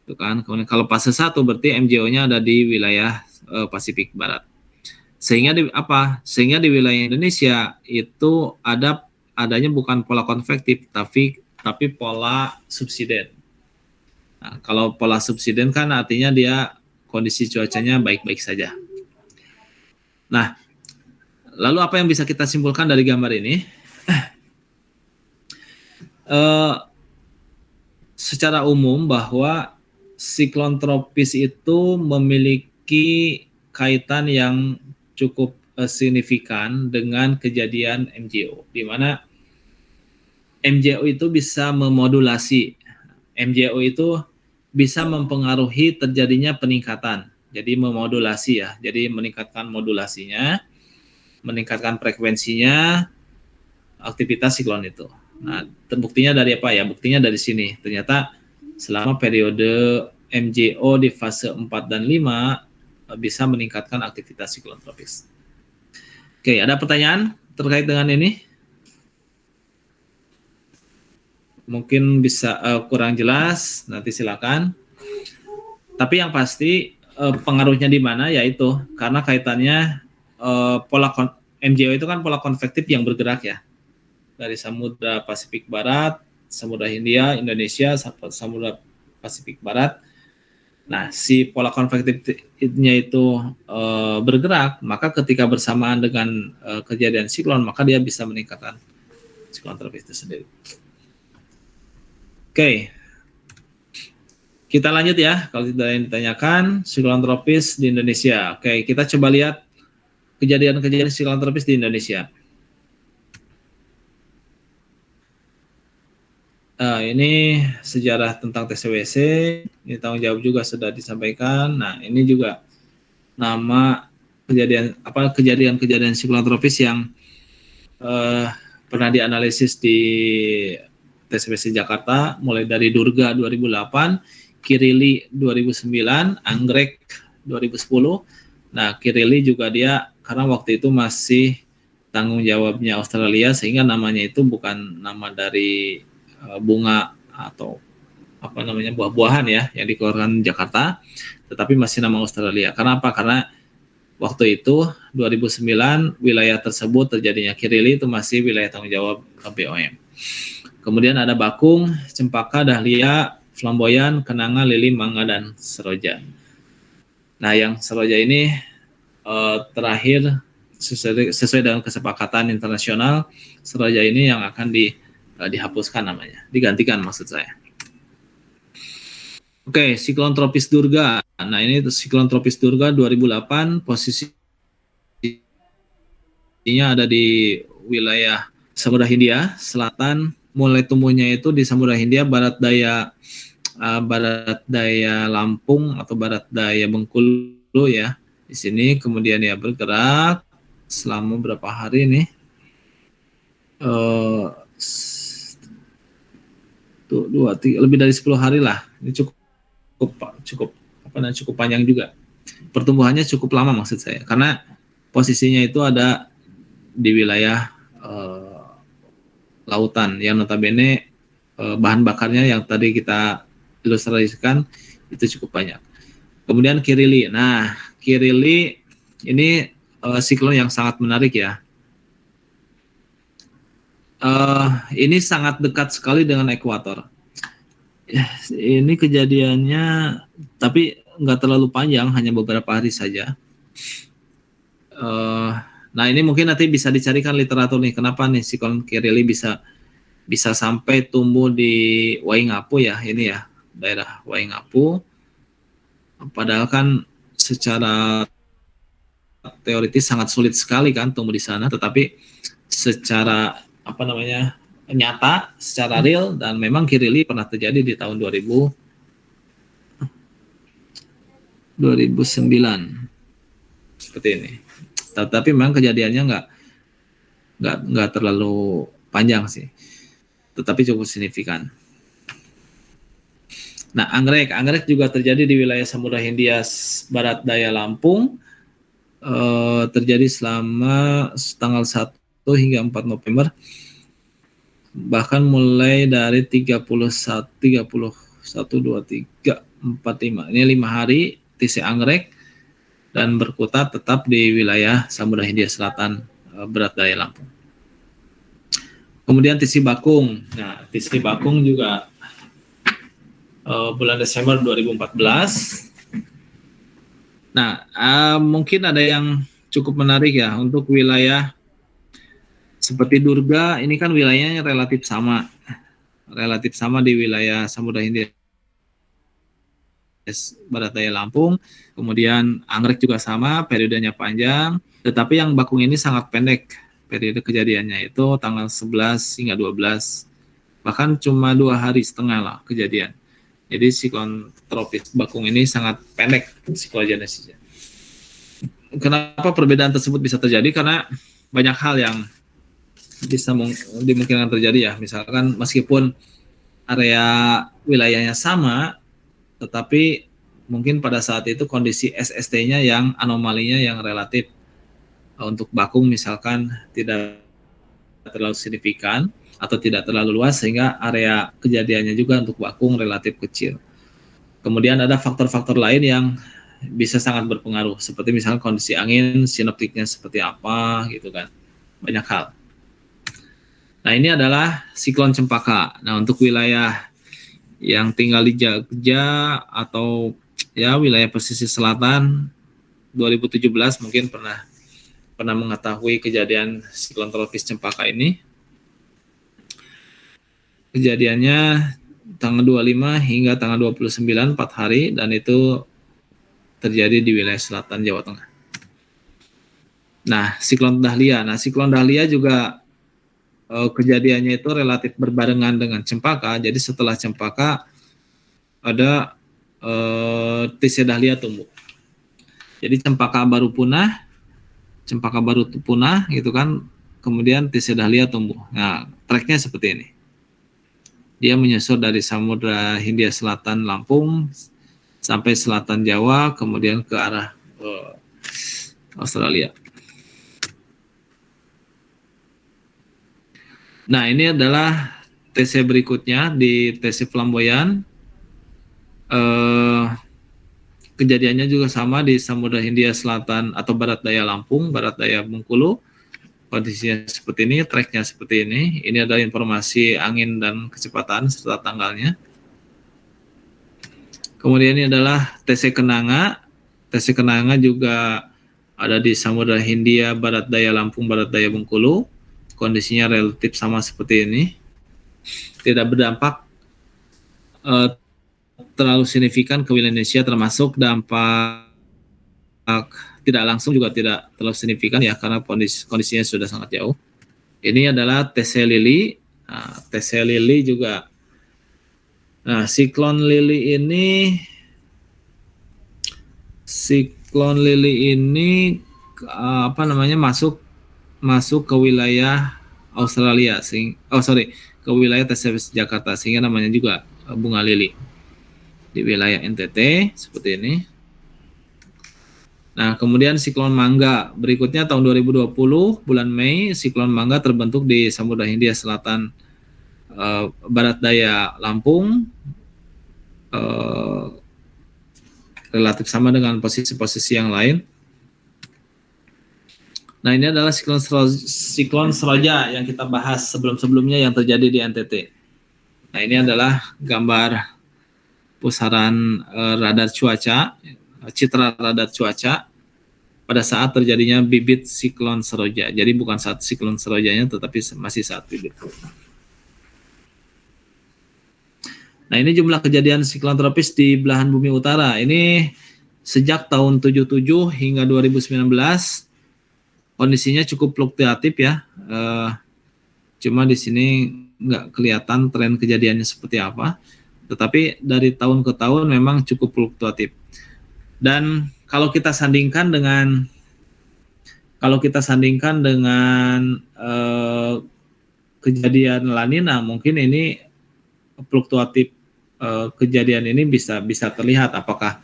Itu kan. Kemudian kalau fase 1 berarti MJO-nya ada di wilayah Pasifik Barat. Sehingga di wilayah Indonesia itu adanya bukan pola konvektif tapi pola subsiden. Nah, kalau pola subsiden kan artinya dia kondisi cuacanya baik-baik saja. Nah, lalu apa yang bisa kita simpulkan dari gambar ini? Secara umum bahwa siklon tropis itu memiliki kaitan yang cukup signifikan dengan kejadian MJO, di mana MJO itu bisa memodulasi. MJO itu bisa mempengaruhi terjadinya peningkatan. Jadi memodulasi ya. Jadi meningkatkan modulasinya, meningkatkan frekuensinya aktivitas siklon itu. Nah, terbuktinya dari apa ya? Buktinya dari sini. Ternyata selama periode MJO di fase 4 dan 5 bisa meningkatkan aktivitas siklon tropis. Oke, ada pertanyaan terkait dengan ini? Mungkin bisa kurang jelas, nanti silakan. Tapi yang pasti pengaruhnya di mana, yaitu karena kaitannya MJO itu kan pola konvektif yang bergerak ya, dari Samudra Pasifik Barat, Samudra Hindia, Indonesia, Samudra Pasifik Barat. Nah, si pola konvektifnya itu bergerak, maka ketika bersamaan dengan kejadian siklon, maka dia bisa meningkatkan siklon tropis itu sendiri. Oke, Kita lanjut ya, kalau tidak yang ditanyakan, siklon tropis di Indonesia. Oke, kita coba lihat kejadian-kejadian siklon tropis di Indonesia. Nah, ini sejarah tentang TCWC, ini tanggung jawab juga sudah disampaikan. Nah, ini juga nama kejadian-kejadian siklon tropis yang pernah dianalisis di TCWC Jakarta, mulai dari Durga 2008, Kirili 2009, Anggrek 2010. Nah, Kirili juga dia karena waktu itu masih tanggung jawabnya Australia, sehingga namanya itu bukan nama dari bunga atau apa namanya buah-buahan ya yang dikeluarkan Jakarta, tetapi masih nama Australia. Karena apa? Karena waktu itu 2009 wilayah tersebut terjadinya Kirili itu masih wilayah tanggung jawab BOM. Kemudian ada bakung, cempaka, dahlia, flamboyan, kenanga, lili, mangga, dan seroja. Nah, yang seroja ini terakhir sesuai dengan kesepakatan internasional, seroja ini yang akan dihapuskan namanya, digantikan maksud saya. Oke, siklon tropis Durga. Nah, ini siklon tropis Durga 2008, posisinya ada di wilayah Samudra Hindia Selatan, mulai tumbuhnya itu di Samudra Hindia barat daya Lampung atau barat daya Bengkulu ya. Di sini kemudian ya bergerak selama berapa hari nih? Lebih dari 10 hari lah. Ini cukup panjang juga. Pertumbuhannya cukup lama maksud saya, karena posisinya itu ada di wilayah lautan yang notabene bahan bakarnya yang tadi kita ilustrasikan itu cukup banyak. Kemudian Kirili. Nah, Kirili ini siklon yang sangat menarik ya. Ini sangat dekat sekali dengan ekuator. Ini kejadiannya, tapi nggak terlalu panjang, hanya beberapa hari saja. Nah, ini mungkin nanti bisa dicarikan literatur nih, kenapa nih siklon Kirili bisa sampai tumbuh di Waingapu ya, ini ya, daerah Waingapu. Padahal kan secara teoritis sangat sulit sekali kan tumbuh di sana, tetapi secara nyata, secara real, dan memang Kirili pernah terjadi di tahun 2009 seperti ini. Tapi memang kejadiannya nggak terlalu panjang sih, tetapi cukup signifikan. Nah, anggrek juga terjadi di wilayah Samudra Hindia barat daya Lampung, terjadi selama tanggal 1 hingga 4 November, bahkan mulai dari 31, 2, 3, 4, 5. Ini 5 hari TC anggrek dan berkutat tetap di wilayah Samudra Hindia Selatan berat daya Lampung. Kemudian TC bakung. Nah, TC bakung juga bulan Desember 2014. Nah, mungkin ada yang cukup menarik ya untuk wilayah seperti Durga, ini kan wilayahnya relatif sama di wilayah Samudra Hindia barat daya Lampung. Kemudian anggrek juga sama, periodenya panjang, tetapi yang bakung ini sangat pendek. Periode kejadiannya itu tanggal 11 hingga 12, bahkan cuma 2 hari setengah lah kejadian. Jadi siklon tropis bakung ini sangat pendek siklogenesisnya. Kenapa perbedaan tersebut bisa terjadi? Karena banyak hal yang bisa dimungkinkan terjadi ya. Misalkan meskipun area wilayahnya sama, tetapi mungkin pada saat itu kondisi SST-nya yang anomalinya yang relatif untuk bakung misalkan tidak terlalu signifikan atau tidak terlalu luas, sehingga area kejadiannya juga untuk bakung relatif kecil. Kemudian ada faktor-faktor lain yang bisa sangat berpengaruh, seperti misalnya kondisi angin, sinoptiknya seperti apa gitu kan. Banyak hal. Nah, ini adalah siklon cempaka. Nah, untuk wilayah yang tinggal di Jogja atau ya wilayah pesisir selatan 2017 mungkin pernah mengetahui kejadian siklon tropis cempaka ini. Kejadiannya tanggal 25 hingga tanggal 29, 4 hari, dan itu terjadi di wilayah selatan Jawa Tengah. Nah, siklon Dahlia. Nah, siklon Dahlia juga kejadiannya itu relatif berbarengan dengan cempaka. Jadi setelah cempaka ada Tise Dahlia tumbuh. Jadi cempaka baru punah gitu kan, kemudian Tise Dahlia tumbuh. Nah, tracknya seperti ini. Dia menyusur dari Samudra Hindia Selatan Lampung sampai selatan Jawa, kemudian ke arah Australia. Nah, ini adalah TC berikutnya di TC Flamboyan. Kejadiannya juga sama di Samudra Hindia Selatan atau Barat Daya Lampung, Barat Daya Bengkulu. Kondisinya seperti ini, tracknya seperti ini. Ini adalah informasi angin dan kecepatan serta tanggalnya. Kemudian ini adalah TC Kenanga. TC Kenanga juga ada di Samudra Hindia, Barat Daya Lampung, Barat Daya Bengkulu. Kondisinya relatif sama seperti ini. Tidak berdampak terlalu signifikan ke wilayah Indonesia, termasuk dampak tidak langsung juga tidak terlalu signifikan ya, karena kondisinya sudah sangat jauh. Ini adalah TC Lili. Nah, TC Lili juga. Nah, siklon Lili ini masuk ke wilayah Australia, ke wilayah TC Jakarta, sehingga namanya juga bunga lili di wilayah NTT seperti ini. Nah, kemudian siklon Mangga berikutnya tahun 2020 bulan Mei, siklon Mangga terbentuk di Samudra Hindia Selatan Barat Daya Lampung, relatif sama dengan posisi-posisi yang lain. Nah, ini adalah siklon Seroja yang kita bahas sebelum-sebelumnya yang terjadi di NTT. Nah, ini adalah gambar pusaran radar cuaca, citra radar cuaca pada saat terjadinya bibit siklon Seroja. Jadi bukan saat siklon Serojanya, tetapi masih saat bibit. Nah, ini jumlah kejadian siklon tropis di belahan bumi utara. Ini sejak tahun 77 hingga 2019. Kondisinya cukup fluktuatif ya, cuma di sini nggak kelihatan tren kejadiannya seperti apa, tetapi dari tahun ke tahun memang cukup fluktuatif. Dan kalau kita sandingkan dengan kejadian La Nina, mungkin ini fluktuatif kejadian ini bisa terlihat apakah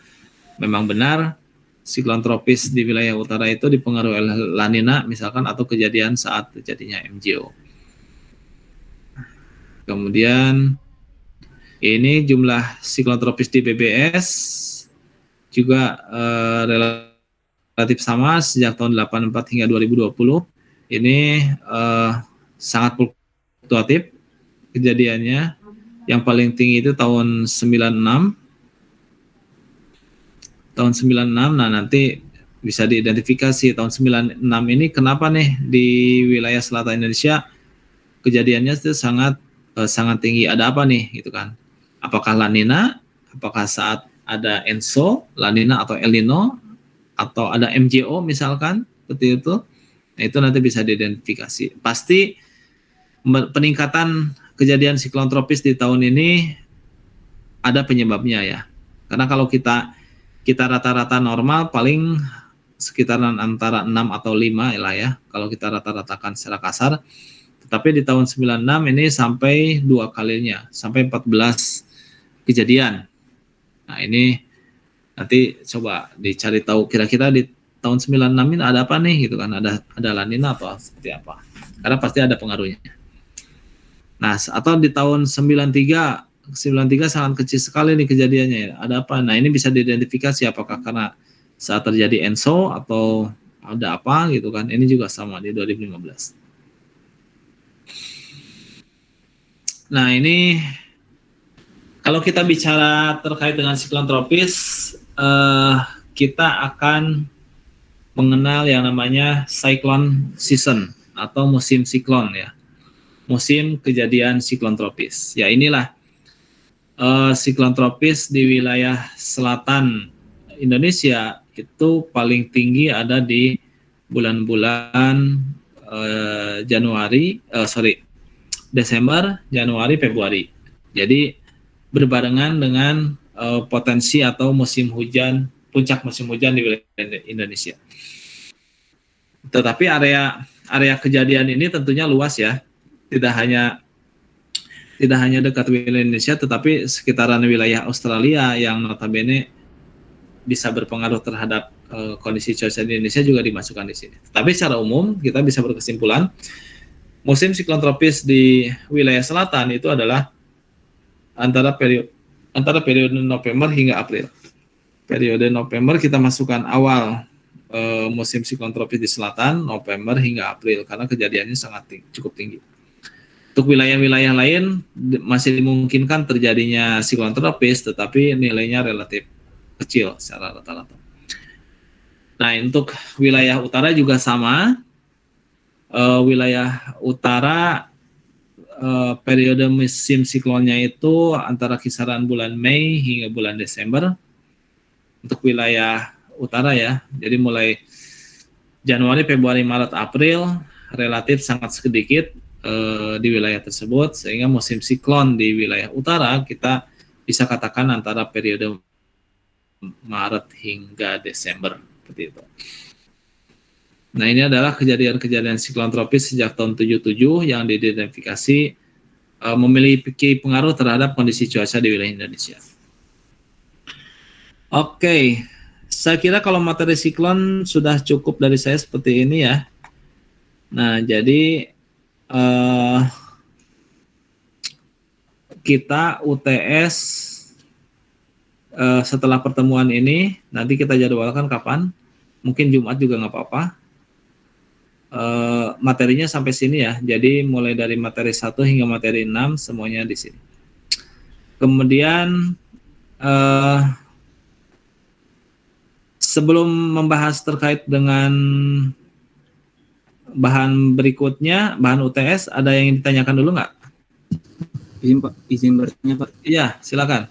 memang benar siklon tropis di wilayah utara itu dipengaruhi oleh La Nina misalkan, atau kejadian saat terjadinya MJO. Kemudian ini jumlah siklon tropis di BBS juga relatif sama sejak tahun 84 hingga 2020. Ini sangat fluktuatif kejadiannya. Yang paling tinggi itu tahun 96. Tahun 96, nah nanti bisa diidentifikasi tahun 96 ini kenapa nih di wilayah selatan Indonesia kejadiannya itu sangat tinggi. Ada apa nih gitu kan? Apakah La Nina? Apakah saat ada ENSO, La Nina atau El Nino, atau ada MJO misalkan seperti itu? Nah, itu nanti bisa diidentifikasi. Pasti peningkatan kejadian siklon tropis di tahun ini ada penyebabnya ya. Karena kalau kita rata-rata normal paling sekitaran antara 6 atau 5 lah ya, kalau kita rata-ratakan secara kasar. Tetapi di tahun 96 ini sampai 2 kalinya, sampai 14 kejadian. Nah, ini nanti coba dicari tahu kira-kira di tahun 96 ini ada apa nih gitu kan, ada La Nina atau seperti apa. Karena pasti ada pengaruhnya. Nah, atau di tahun 93 sangat kecil sekali nih kejadiannya ya. Ada apa? Nah, ini bisa diidentifikasi apakah karena saat terjadi ENSO atau ada apa gitu kan. Ini juga sama di 2015. Nah, ini kalau kita bicara terkait dengan siklon tropis, kita akan mengenal yang namanya cyclone season atau musim siklon ya. Musim kejadian siklon tropis. Ya, inilah siklon tropis di wilayah selatan Indonesia itu paling tinggi ada di bulan-bulan Desember, Januari, Februari. Jadi berbarengan dengan potensi atau musim hujan, puncak musim hujan di wilayah Indonesia. Tetapi area kejadian ini tentunya luas ya, tidak hanya dekat wilayah Indonesia, tetapi sekitaran wilayah Australia yang notabene bisa berpengaruh terhadap kondisi cuaca di Indonesia juga dimasukkan di sini. Tapi secara umum kita bisa berkesimpulan musim siklon tropis di wilayah selatan itu adalah antara periode November hingga April. Periode November kita masukkan awal musim siklon tropis di selatan, November hingga April, karena kejadiannya cukup tinggi. Untuk wilayah-wilayah lain masih dimungkinkan terjadinya siklon tropis, tetapi nilainya relatif kecil secara rata-rata. Nah, untuk wilayah utara juga sama. Wilayah utara periode musim siklonnya itu antara kisaran bulan Mei hingga bulan Desember. Untuk wilayah utara ya, jadi mulai Januari, Februari, Maret, April relatif sangat sedikit di wilayah tersebut, sehingga musim siklon di wilayah utara kita bisa katakan antara periode Maret hingga Desember seperti itu. Nah, ini adalah kejadian-kejadian siklon tropis sejak tahun 77 yang diidentifikasi memiliki pengaruh terhadap kondisi cuaca di wilayah Indonesia. Oke, saya kira kalau materi siklon sudah cukup dari saya seperti ini ya. Nah, jadi kita UTS setelah pertemuan ini nanti kita jadwalkan kapan, mungkin Jumat juga nggak apa-apa. Materinya sampai sini ya, jadi mulai dari materi 1 hingga materi 6 semuanya di sini. Kemudian sebelum membahas terkait dengan bahan berikutnya, bahan UTS, ada yang ditanyakan dulu nggak? Izin bertanya Pak. Iya, silakan.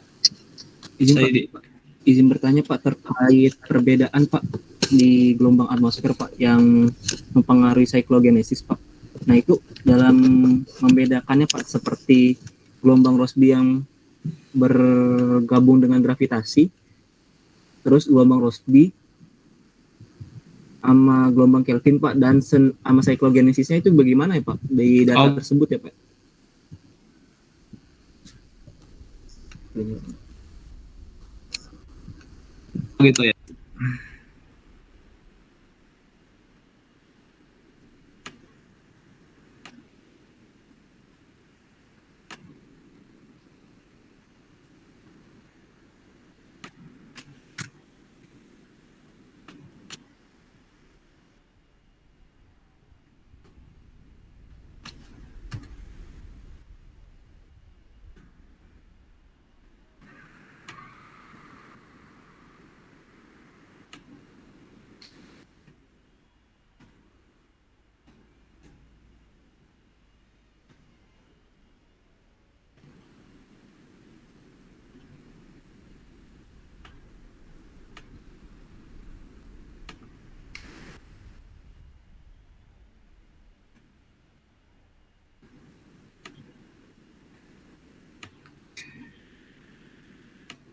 Izin bertanya Pak terkait perbedaan Pak di gelombang atmosfer Pak yang mempengaruhi siklogenesis Pak. Nah, itu dalam membedakannya Pak, seperti gelombang Rossby yang bergabung dengan gravitasi, terus gelombang Rossby sama gelombang Kelvin Pak, dan sama siklogenesisnya itu bagaimana ya Pak di data tersebut ya Pak? Gitu ya.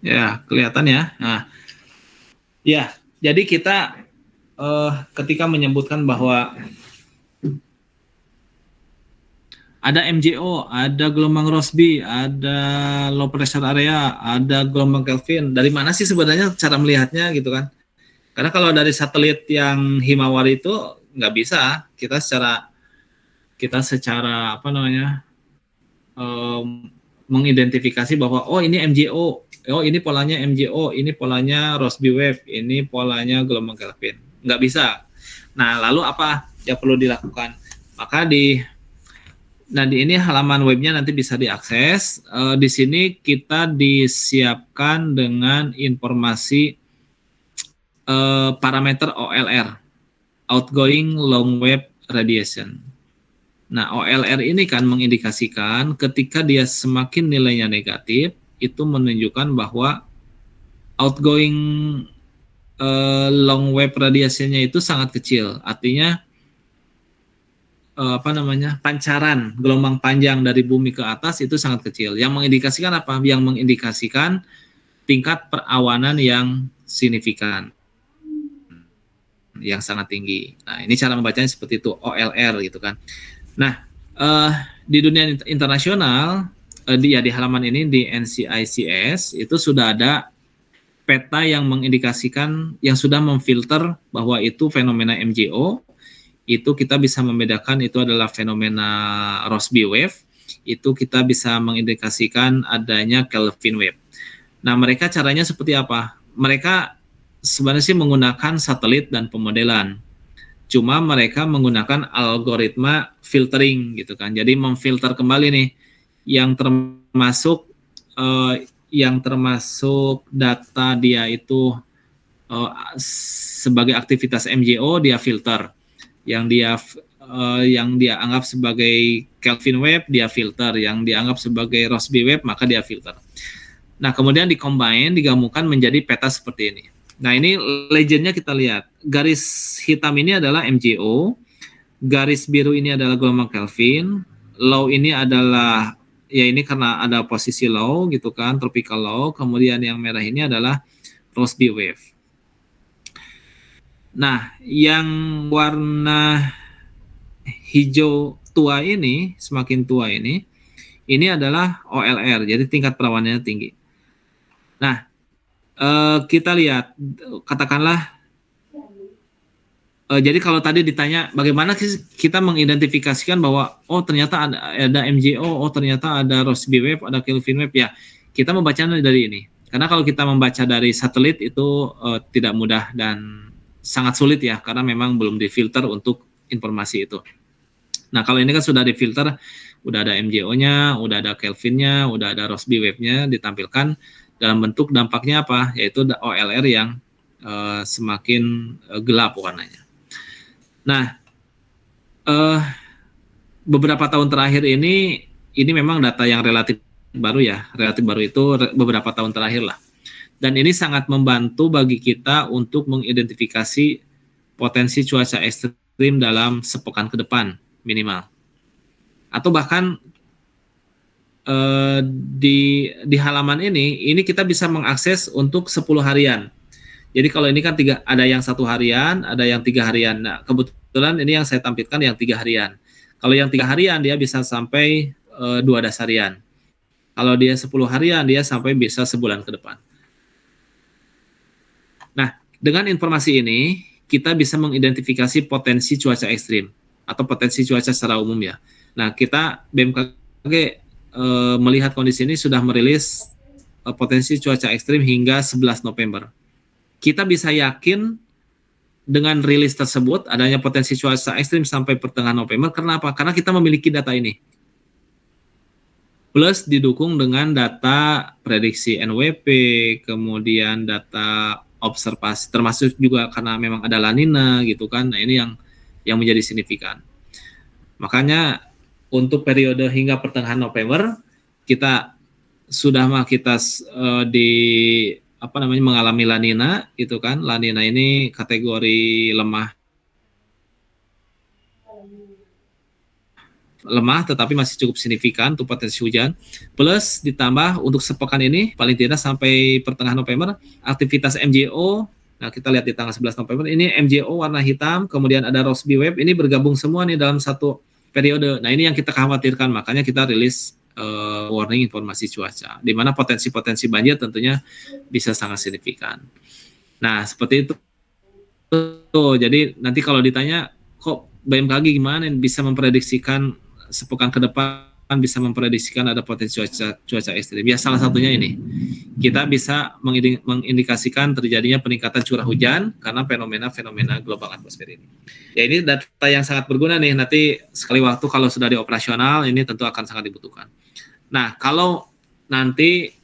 Ya, kelihatan ya. Nah, ya, jadi kita ketika menyebutkan bahwa ada MJO, ada gelombang Rossby, ada low pressure area, ada gelombang Kelvin. Dari mana sih sebenarnya cara melihatnya gitu kan? Karena kalau dari satelit yang Himawari itu nggak bisa. Kita secara apa namanya mengidentifikasi bahwa oh ini MJO, oh ini polanya MJO, ini polanya Rossby wave, ini polanya gelombang Kelvin. Nggak bisa. Nah, lalu apa yang perlu dilakukan? Maka di ini halaman webnya nanti bisa diakses. Di sini kita disiapkan dengan informasi parameter OLR, outgoing long wave radiation. Nah, OLR ini kan mengindikasikan ketika dia semakin nilainya negatif, itu menunjukkan bahwa outgoing long wave radiasinya itu sangat kecil. Artinya pancaran gelombang panjang dari bumi ke atas itu sangat kecil. Yang mengindikasikan apa? Yang mengindikasikan tingkat perawanan yang signifikan, yang sangat tinggi. Nah, ini cara membacanya seperti itu, OLR gitu kan. Nah, di dunia internasional, di halaman ini di NCICS itu sudah ada peta yang mengindikasikan, yang sudah memfilter bahwa itu fenomena MJO, itu kita bisa membedakan itu adalah fenomena Rossby wave, itu kita bisa mengindikasikan adanya Kelvin wave. Nah, mereka caranya seperti apa? Mereka sebenarnya sih menggunakan satelit dan pemodelan. Cuma mereka menggunakan algoritma filtering gitu kan. Jadi memfilter kembali nih yang termasuk data dia itu sebagai aktivitas MJO dia filter. Yang dia anggap sebagai Kelvin wave dia filter, yang dianggap sebagai Rossby wave maka dia filter. Nah, kemudian digabungkan menjadi peta seperti ini. Nah, ini legendnya kita lihat. Garis hitam ini adalah MJO, garis biru ini adalah gelombang Kelvin, low ini adalah, ya ini karena ada posisi low gitu kan, tropical low, kemudian yang merah ini adalah Rossby wave. Nah, yang warna hijau tua ini, semakin tua ini adalah OLR, jadi tingkat perawanannya tinggi. Nah, kita lihat, katakanlah, jadi kalau tadi ditanya bagaimana kita mengidentifikasikan bahwa ternyata ada MJO, ternyata ada Rossby wave, ada Kelvin wave, ya kita membacanya dari ini. Karena kalau kita membaca dari satelit itu tidak mudah dan sangat sulit ya, karena memang belum difilter untuk informasi itu. Nah, kalau ini kan sudah difilter, udah ada MJO-nya, udah ada Kelvin-nya, udah ada Rossby wave-nya ditampilkan dalam bentuk dampaknya apa? Yaitu OLR yang semakin gelap warnanya. Nah, beberapa tahun terakhir ini memang data yang relatif baru ya, relatif baru itu beberapa tahun terakhir lah. Dan ini sangat membantu bagi kita untuk mengidentifikasi potensi cuaca ekstrim dalam sepekan ke depan minimal. Atau bahkan di halaman ini kita bisa mengakses untuk 10 harian. Jadi kalau ini kan ada yang 1 harian, ada yang 3 harian. Nah, kebetulan ini yang saya tampilkan yang 3 harian. Kalau yang 3 harian dia bisa sampai 2 dasarian. Kalau dia 10 harian dia sampai bisa sebulan ke depan. Nah, dengan informasi ini kita bisa mengidentifikasi potensi cuaca ekstrim atau potensi cuaca secara umum ya. Nah, kita BMKG melihat kondisi ini sudah merilis potensi cuaca ekstrim hingga 11 November. Kita bisa yakin dengan rilis tersebut adanya potensi cuaca ekstrim sampai pertengahan November. Kenapa? Karena kita memiliki data ini. Plus didukung dengan data prediksi NWP, kemudian data observasi, termasuk juga karena memang ada La Nina gitu kan. Nah, ini yang menjadi signifikan. Makanya untuk periode hingga pertengahan November kita sudah mengalami La Nina gitu kan. La Nina ini kategori lemah tetapi masih cukup signifikan untuk potensi hujan. Plus ditambah untuk sepekan ini paling tidak sampai pertengahan November aktivitas MJO. Nah, kita lihat di tanggal 11 November ini MJO warna hitam, kemudian ada Rossby wave, ini bergabung semua nih dalam satu periode. Nah, ini yang kita khawatirkan, makanya kita rilis warning informasi cuaca, di mana potensi-potensi banjir tentunya bisa sangat signifikan. Nah, seperti itu. Jadi nanti kalau ditanya, kok BMKG gimana bisa memprediksikan sepekan ke depan, bisa memprediksikan ada potensi cuaca ekstrim? Ya, salah satunya ini. Kita bisa mengindikasikan terjadinya peningkatan curah hujan karena fenomena gelombang atmosfer ini. Ya, ini data yang sangat berguna nih, nanti sekali waktu kalau sudah dioperasional, ini tentu akan sangat dibutuhkan. Nah, kalau nanti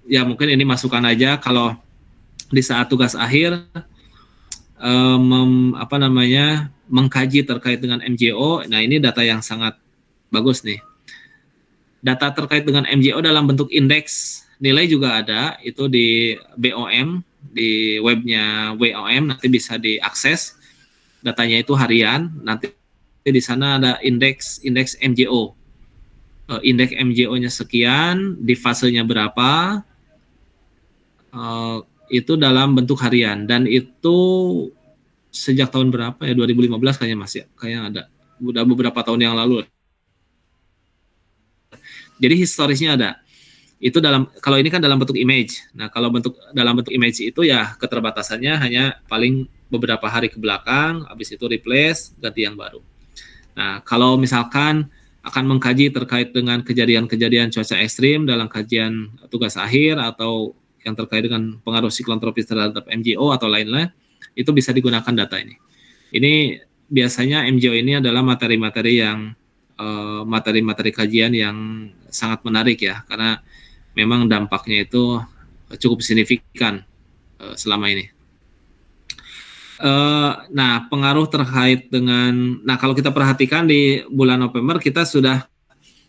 ya mungkin ini masukan aja kalau di saat tugas akhir mengkaji terkait dengan MJO. Nah, ini data yang sangat bagus nih. Data terkait dengan MJO dalam bentuk indeks nilai juga ada, itu di BOM, di webnya WOM nanti bisa diakses. Datanya itu harian, nanti di sana ada indeks MJO. Indeks MJO-nya sekian, di fasenya berapa, itu dalam bentuk harian, dan itu sejak tahun berapa ya, 2015 kayaknya Mas ya, kayaknya ada, udah beberapa tahun yang lalu. Jadi historisnya ada. Itu kalau ini kan dalam bentuk image. Nah, kalau dalam bentuk image itu ya keterbatasannya hanya paling beberapa hari ke belakang, habis itu replace, ganti yang baru. Nah, kalau misalkan akan mengkaji terkait dengan kejadian-kejadian cuaca ekstrim dalam kajian tugas akhir atau yang terkait dengan pengaruh siklon tropis terhadap MJO atau lain-lain, itu bisa digunakan data ini. Ini biasanya MJO ini adalah materi-materi kajian yang sangat menarik ya, karena memang dampaknya itu cukup signifikan selama ini. Nah, pengaruh terkait dengan, kalau kita perhatikan di bulan November kita sudah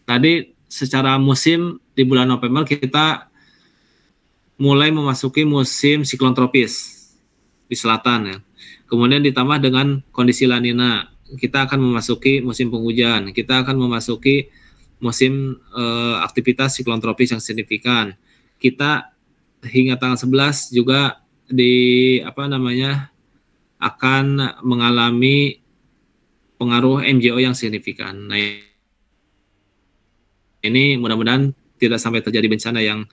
tadi secara musim di bulan November kita mulai memasuki musim siklon tropis di selatan ya. Kemudian ditambah dengan kondisi La Nina, kita akan memasuki musim penghujan, kita akan memasuki musim aktivitas siklon tropis yang signifikan. Kita hingga tanggal 11 juga akan mengalami pengaruh MJO yang signifikan. Nah, ini mudah-mudahan tidak sampai terjadi bencana yang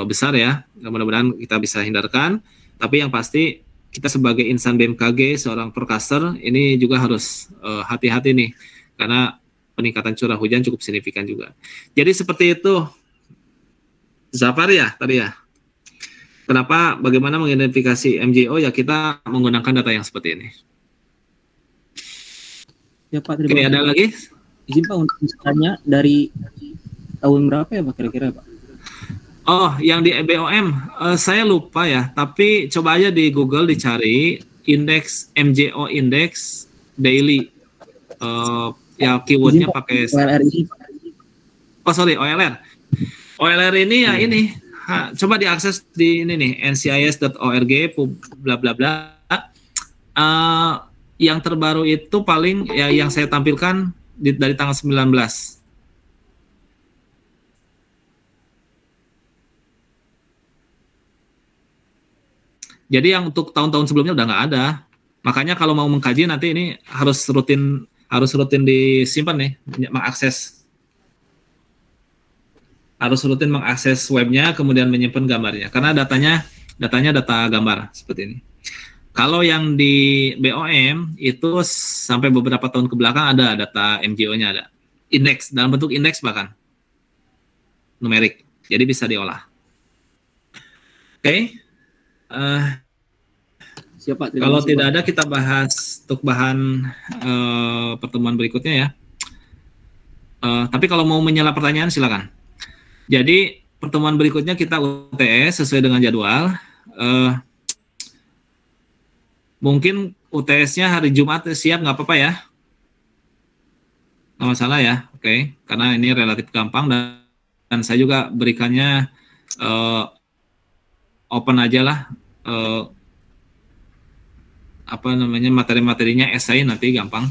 besar ya. Mudah-mudahan kita bisa hindarkan. Tapi yang pasti kita sebagai insan BMKG, seorang forecaster, ini juga harus hati-hati nih, karena peningkatan curah hujan cukup signifikan juga. Jadi seperti itu, Zafar ya tadi ya. Kenapa, bagaimana mengidentifikasi MJO ya, kita menggunakan data yang seperti ini. Ya Pak, terima kasih. Ada lagi? Izin Pak untuk misalnya dari tahun berapa ya Pak kira-kira Pak? Oh, yang di BOM, saya lupa ya, tapi coba aja di Google dicari indeks MJO index daily. Ya keywordnya pakai OLR ini. OLR. OLR ini ya ini. Coba diakses di ini nih, ncis.org, bla bla bla. Yang terbaru itu paling ya yang saya tampilkan dari tanggal 19. Jadi yang untuk tahun-tahun sebelumnya udah nggak ada. Makanya kalau mau mengkaji nanti ini harus rutin disimpan nih, harus rutin mengakses webnya, kemudian menyimpan gambarnya, karena datanya data gambar seperti ini. Kalau yang di BOM itu sampai beberapa tahun ke belakang ada data MJO-nya, ada indeks dalam bentuk indeks bahkan numerik, jadi bisa diolah. Oke. Siapa, kalau tidak ada, kita bahas untuk bahan pertemuan berikutnya ya. Tapi kalau mau menyela pertanyaan silakan. Jadi pertemuan berikutnya kita UTS sesuai dengan jadwal. Mungkin UTS-nya hari Jumat siap, nggak apa-apa ya? Nggak masalah ya, oke. Karena ini relatif gampang dan saya juga berikannya open aja lah. Materi-materinya esai nanti gampang.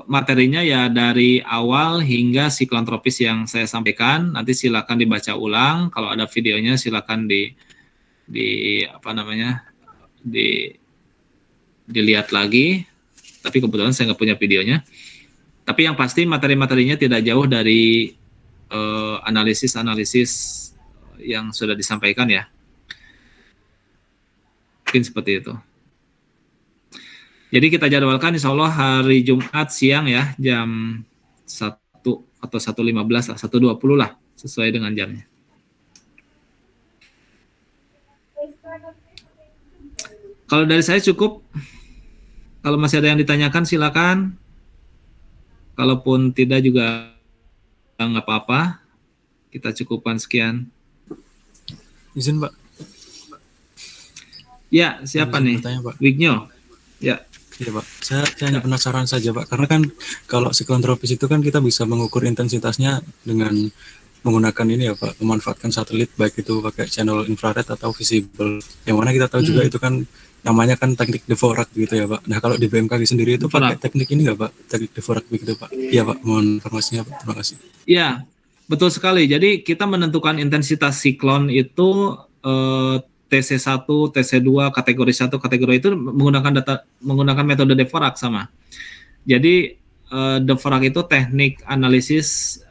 Materinya ya dari awal hingga siklon tropis yang saya sampaikan, nanti silakan dibaca ulang. Kalau ada videonya silakan dilihat lagi. Tapi kebetulan saya nggak punya videonya. Tapi yang pasti materi-materinya tidak jauh dari analisis yang sudah disampaikan ya. Mungkin seperti itu. Jadi kita jadwalkan insya Allah hari Jumat siang ya, jam 1 atau 1.15 lah, 1.20 lah, sesuai dengan jamnya. Kalau dari saya cukup. Kalau masih ada yang ditanyakan silakan. Kalaupun tidak juga nggak apa-apa. Kita cukupkan sekian. Izin Pak. Ya, siapa nih? Bertanya, Pak. Wignyo. Ya. Iya Pak, saya hanya penasaran saja Pak, karena kan kalau siklon tropis itu kan kita bisa mengukur intensitasnya dengan menggunakan ini ya Pak, memanfaatkan satelit baik itu pakai channel infrared atau visible. Yang mana kita tahu juga itu kan namanya kan teknik Dvorak gitu ya Pak. Nah kalau di BMKG sendiri itu pakai Dvorak. teknik ini nggak Pak? Teknik Dvorak begitu Pak? Iya Pak, mohon informasinya Pak. Terima kasih. Ya, betul sekali. Jadi kita menentukan intensitas siklon itu TC1, TC2, kategori 1, kategori itu menggunakan metode Dvorak sama. Jadi Dvorak itu teknik analisis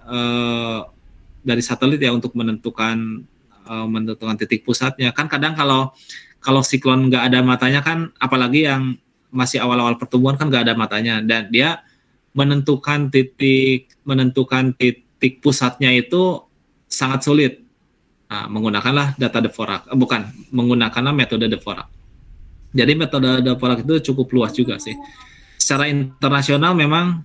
dari satelit ya untuk menentukan titik pusatnya. Kan kadang kalau siklon nggak ada matanya kan, apalagi yang masih awal-awal pertumbuhan kan nggak ada matanya, dan dia menentukan titik pusatnya itu sangat sulit. Nah, menggunakanlah data Dvorak, menggunakanlah metode Dvorak. Jadi metode Dvorak itu cukup luas juga sih. Secara internasional memang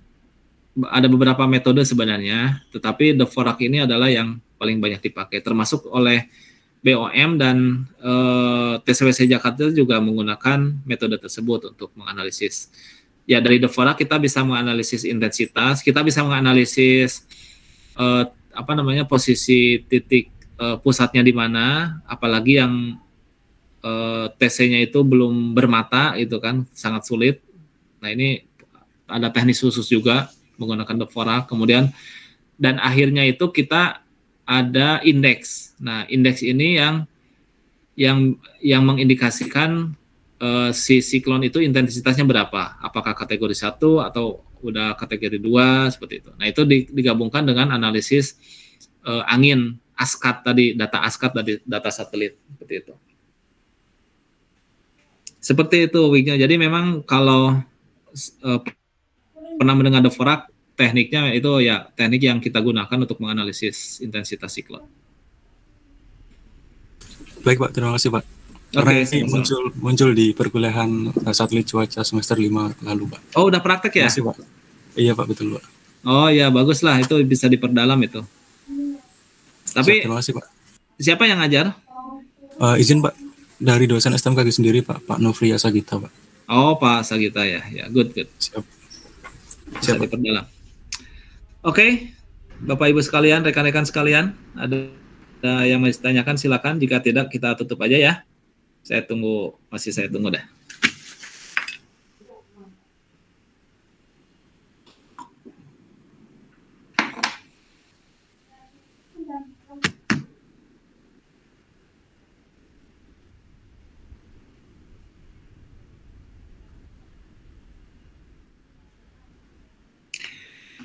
ada beberapa metode sebenarnya, tetapi Dvorak ini adalah yang paling banyak dipakai, termasuk oleh BOM dan TCWC Jakarta juga menggunakan metode tersebut untuk menganalisis. Ya dari Dvorak kita bisa menganalisis intensitas, kita bisa menganalisis posisi titik pusatnya di mana, apalagi yang TC-nya itu belum bermata itu kan sangat sulit. Nah ini ada teknis khusus juga menggunakan Dvorak. Kemudian dan akhirnya itu kita ada indeks. Nah indeks ini yang mengindikasikan si siklon itu intensitasnya berapa, apakah kategori 1 atau udah kategori 2 seperti itu. Nah itu digabungkan dengan analisis angin ASCAT tadi, data ASCAT dari data satelit seperti itu. Seperti itu Wignya. Jadi memang kalau pernah mendengar Dvorak, tekniknya itu ya teknik yang kita gunakan untuk menganalisis intensitas siklon. Baik Pak, terima kasih Pak. Karena ini muncul di perkuliahan satelit cuaca semester 5 lalu Pak. Oh udah praktek ya? Terima kasih Pak. Iya Pak, betul Pak. Oh ya bagus lah, itu bisa diperdalam itu. Tapi terima kasih Pak. Siapa yang ngajar? Izin Pak, dari dosen STMKG sendiri Pak Nofriya Sagita Pak. Oh Pak Sagita ya, good. Siap. Bisa diperdalam. Oke, Bapak Ibu sekalian, rekan-rekan sekalian, ada yang masih ditanyakan silakan. Jika tidak kita tutup aja ya. Saya tunggu dah.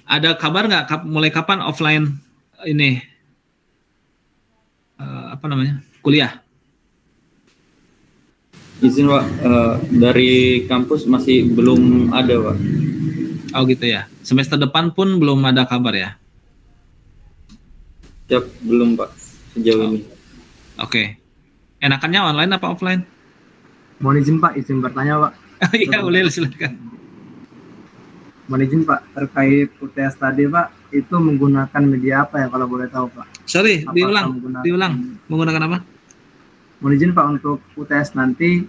Ada kabar nggak mulai kapan offline ini kuliah? Izin Pak, dari kampus masih belum ada Pak. Oh gitu ya. Semester depan pun belum ada kabar ya? Siap, belum Pak sejauh ini. Oke. Enakannya online apa offline? Mohon izin Pak, izin bertanya Pak. Iya boleh silakan. Mohon izin Pak, terkait UTS tadi Pak, itu menggunakan media apa ya kalau boleh tahu Pak? Sorry, diulang. Menggunakan apa? Mohon izin Pak, untuk UTS nanti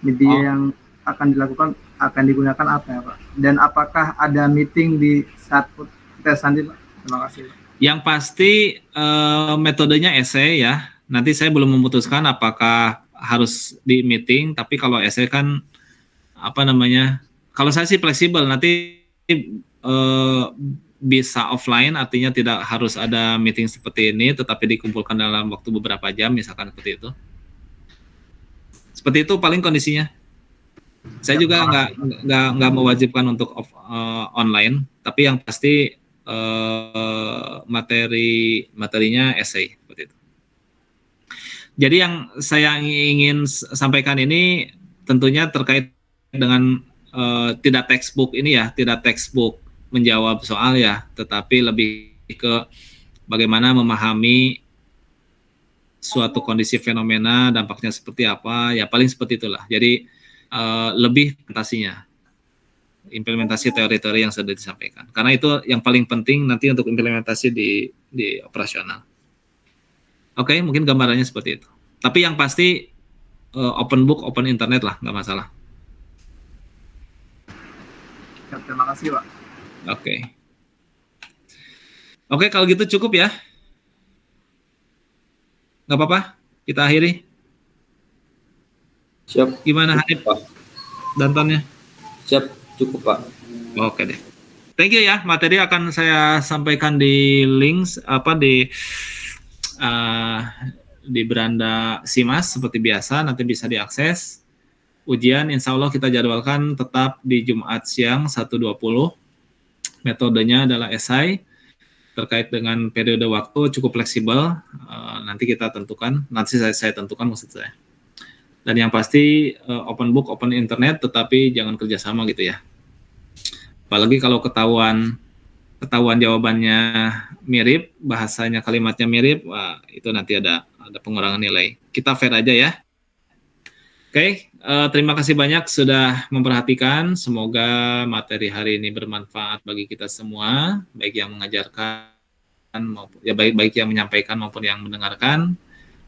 media yang akan digunakan apa ya Pak? Dan apakah ada meeting di saat UTS nanti Pak? Terima kasih Pak. Yang pasti metodenya essay ya. Nanti saya belum memutuskan apakah harus di meeting, tapi kalau essay kan kalau saya sih fleksibel, nanti bisa offline, artinya tidak harus ada meeting seperti ini, tetapi dikumpulkan dalam waktu beberapa jam, misalkan seperti itu. Seperti itu paling kondisinya. Saya juga nggak mewajibkan untuk online, tapi yang pasti materinya essay seperti itu. Jadi yang saya ingin sampaikan ini tentunya terkait dengan tidak textbook menjawab soal ya, tetapi lebih ke bagaimana memahami suatu kondisi fenomena, dampaknya seperti apa, ya paling seperti itulah. Jadi lebih implementasi teori-teori yang sudah disampaikan. Karena itu yang paling penting nanti untuk implementasi di operasional. Oke, mungkin gambarannya seperti itu. Tapi yang pasti open book, open internet lah, nggak masalah. Ya, terima kasih Pak. Oke. Oke, kalau gitu cukup ya. Nggak apa-apa, kita akhiri. Siap. Gimana Hanif Pak. dantannya? Siap, cukup Pak. Oke deh. Thank you ya. Materi akan saya sampaikan di links di beranda Simas seperti biasa, nanti bisa diakses. Ujian insya Allah kita jadwalkan tetap di Jumat siang 1.20. Metodenya adalah esai. Terkait dengan periode waktu cukup fleksibel. Nanti kita tentukan, nanti saya tentukan maksud saya. Dan yang pasti open book, open internet, tetapi jangan kerjasama gitu ya. Apalagi kalau ketahuan jawabannya mirip, bahasanya kalimatnya mirip, wah itu nanti ada pengurangan nilai. Kita fair aja ya. Oke, terima kasih banyak sudah memperhatikan. Semoga materi hari ini bermanfaat bagi kita semua, baik yang mengajarkan maupun ya baik yang menyampaikan maupun yang mendengarkan.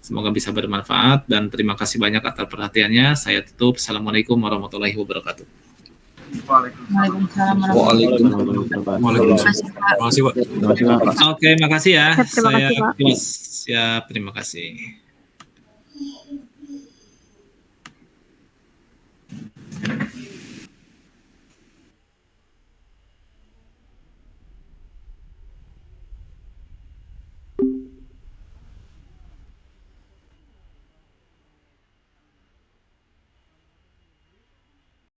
Semoga bisa bermanfaat dan terima kasih banyak atas perhatiannya. Saya tutup. Assalamualaikum warahmatullahi wabarakatuh. Waalaikumsalam Waalaikumsalam. Terima kasih Pak. Oke, makasih ya. Terima kasih, Pak. Saya close. Siap, terima kasih.